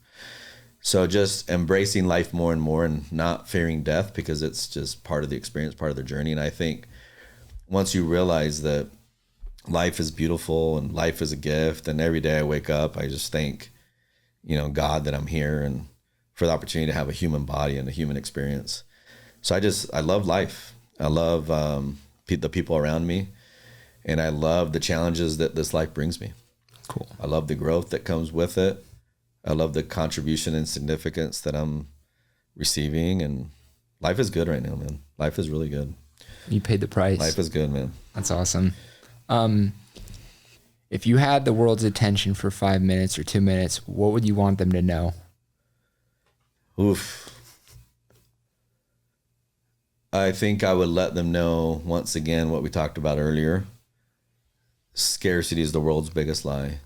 So just embracing life more and more, and not fearing death, because it's just part of the experience, part of the journey. And I think once you realize that life is beautiful and life is a gift, and every day I wake up, I just thank, God, that I'm here, and for the opportunity to have a human body and a human experience. So I love life. I love the people around me, and I love the challenges that this life brings me. Cool. I love the growth that comes with it. I love the contribution and significance that I'm receiving, and life is good right now, man. Life is really good. You paid the price. Life is good, man. That's awesome. If you had the world's attention for 5 minutes or 2 minutes, what would you want them to know? Oof. I think I would let them know, once again, what we talked about earlier. Scarcity is the world's biggest lie.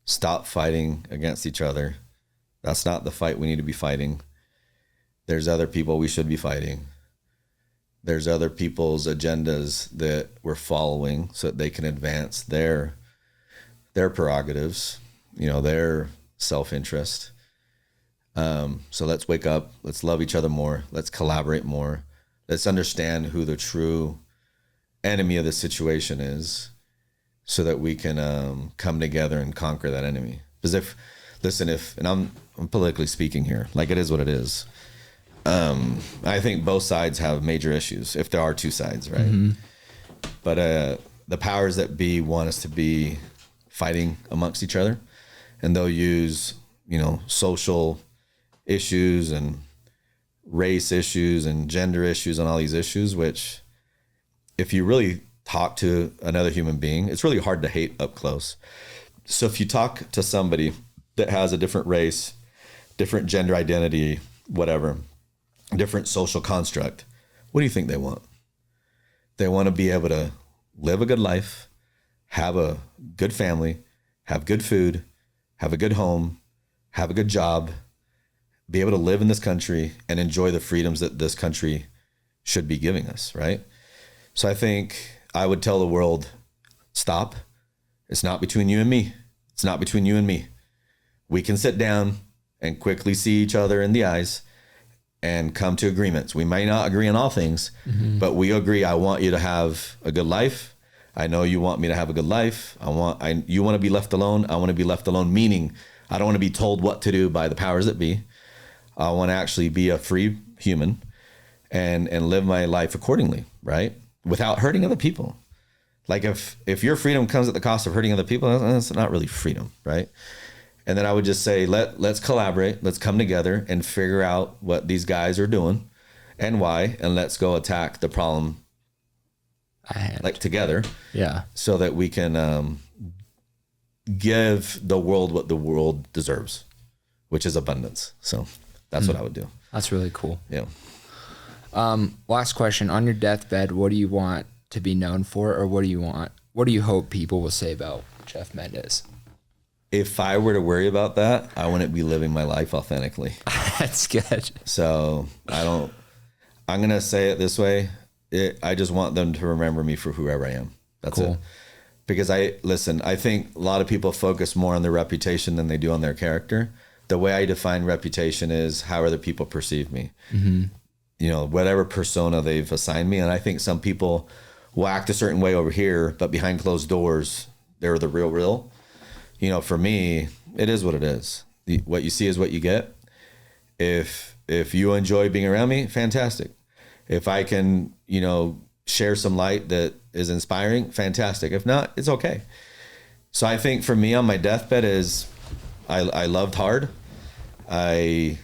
Stop fighting against each other. That's not the fight we need to be fighting. There's other people we should be fighting. There's other people's agendas that we're following so that they can advance their prerogatives, their self-interest. So let's wake up. Let's love each other more. Let's collaborate more. Let's understand who the true enemy of the situation is, so that we can come together and conquer that enemy. Because and I'm politically speaking here, like it is what it is. I think both sides have major issues, if there are two sides, right? Mm-hmm. But the powers that be want us to be fighting amongst each other, and they'll use, social issues and race issues and gender issues and all these issues, which if you really talk to another human being, it's really hard to hate up close. So if you talk to somebody that has a different race, different gender identity, whatever, different social construct, what do you think they want? They want to be able to live a good life, have a good family, have good food, have a good home, have a good job, be able to live in this country and enjoy the freedoms that this country should be giving us, right? So I think I would tell the world, stop. It's not between you and me. It's not between you and me. We can sit down and quickly see each other in the eyes and come to agreements. We may not agree on all things, mm-hmm. but we agree, I want you to have a good life. I know you want me to have a good life. You want to be left alone. I want to be left alone, meaning I don't want to be told what to do by the powers that be. I want to actually be a free human and live my life accordingly, right? Without hurting other people. Like if your freedom comes at the cost of hurting other people, that's not really freedom, right? And then I would just say, let's collaborate, let's come together and figure out what these guys are doing and why, and let's go attack the problem together. Yeah. So that we can give the world what the world deserves, which is abundance. So that's what I would do. That's really cool. Yeah. Last question. On your deathbed, what do you want to be known for, or what do you hope people will say about Jeff Mendez? If I were to worry about that, I wouldn't be living my life authentically. That's good. So I'm going to say it this way. I just want them to remember me for whoever I am. That's cool. It. Because I think a lot of people focus more on their reputation than they do on their character. The way I define reputation is how other people perceive me. Mm-hmm. Whatever persona they've assigned me. And I think some people will act a certain way over here, but behind closed doors, they're the real. For me, it is what it is. What you see is what you get. If you enjoy being around me, fantastic. If I can, share some light that is inspiring, fantastic. If not, it's okay. So I think for me on my deathbed is I loved hard. I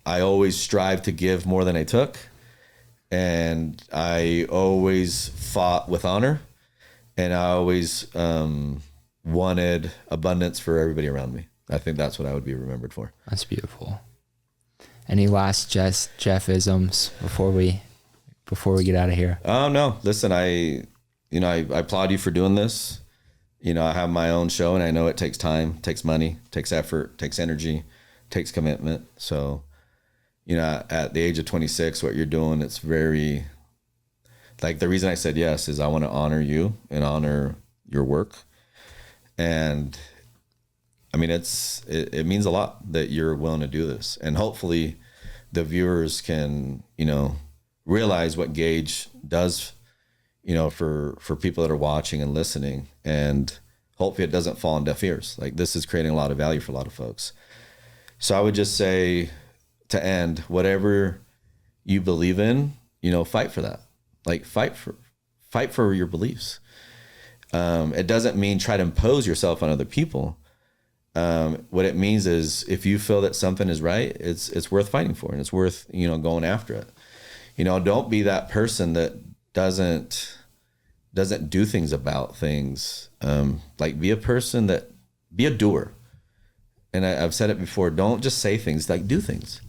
always strive to give more than I took. And I always fought with honor. And I always wanted abundance for everybody around me. I think that's what I would be remembered for. That's beautiful. Any last Jeff-isms before we get out of here? Oh no. Listen, I applaud you for doing this. I have my own show and I know it takes time, takes money, takes effort, takes energy, takes commitment. So, at the age of 26, what you're doing, it's very, the reason I said yes is I want to honor you and honor your work. And I mean, it means a lot that you're willing to do this, and hopefully the viewers can, realize what Gage does, for people that are watching and listening, and hopefully it doesn't fall on deaf ears. This is creating a lot of value for a lot of folks. So I would just say to end, whatever you believe in, fight for that. Like fight for your beliefs. It doesn't mean try to impose yourself on other people. What it means is if you feel that something is right, it's worth fighting for, and it's worth, going after it. Don't be that person that doesn't do things about things. Like be a doer. And I've said it before, don't just say things, like do things.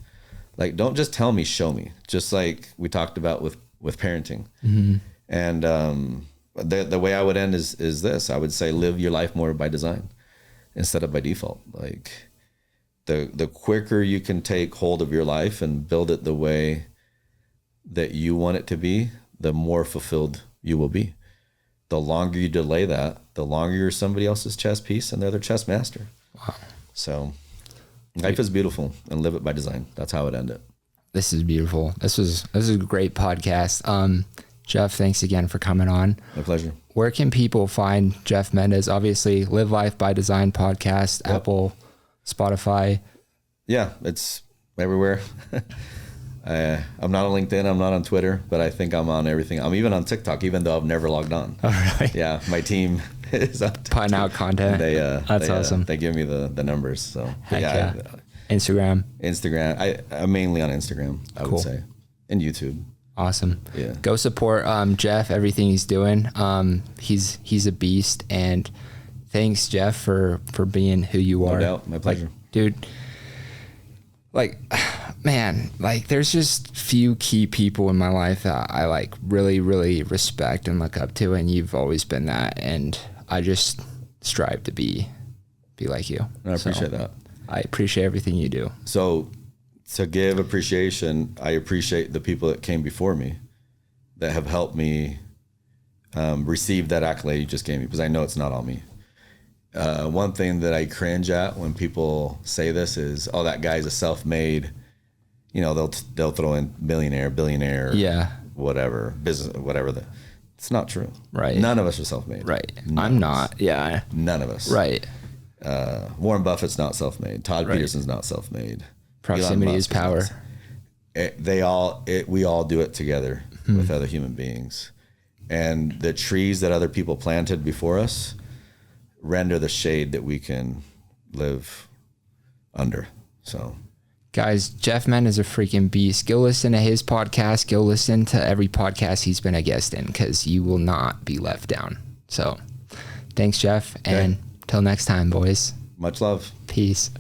Like, don't just tell me, show me, just like we talked about with parenting. Mm-hmm. And, the way I would end is this. I would say, live your life more by design instead of by default. Like the quicker you can take hold of your life and build it the way that you want it to be, the more fulfilled you will be. The longer you delay that, the longer you're somebody else's chess piece and they're their chess master. Wow. So life is beautiful and live it by design. That's how I would end it. This is beautiful. This is a great podcast. Jeff, thanks again for coming on. My pleasure. Where can people find Jeff Mendez? Obviously, Live Life by Design podcast, yep. Apple, Spotify. Yeah, it's everywhere. I'm not on LinkedIn. I'm not on Twitter, but I think I'm on everything. I'm even on TikTok, even though I've never logged on. All right. Yeah, my team is on putting out content. That's awesome. They give me the numbers. So Heck yeah. Instagram. I'm mainly on Instagram, I would say, and YouTube. Awesome. Yeah. Go support Jeff, everything he's doing. He's a beast, and thanks, Jeff, for being who you are. No doubt. My pleasure. Dude, man, there's just few key people in my life that I really, really respect and look up to, and you've always been that, and I just strive to be like you. I appreciate that. I appreciate everything you do. So to give appreciation, I appreciate the people that came before me that have helped me receive that accolade you just gave me, because I know it's not all me. One thing that I cringe at when people say this is, oh, that guy's a self-made, they'll throw in millionaire, billionaire, yeah, whatever, business, whatever. It's not true. Right. None of us are self-made. Right. I'm not. Yeah. None of us. Right. Warren Buffett's not self-made. Todd Peterson's not self-made. Proximity is power. We all do it together with other human beings. And the trees that other people planted before us render the shade that we can live under. So, guys, Jeff Mendez is a freaking beast. Go listen to his podcast. Go listen to every podcast he's been a guest in, because you will not be left down. So thanks, Jeff. Okay. And till next time, boys. Much love. Peace.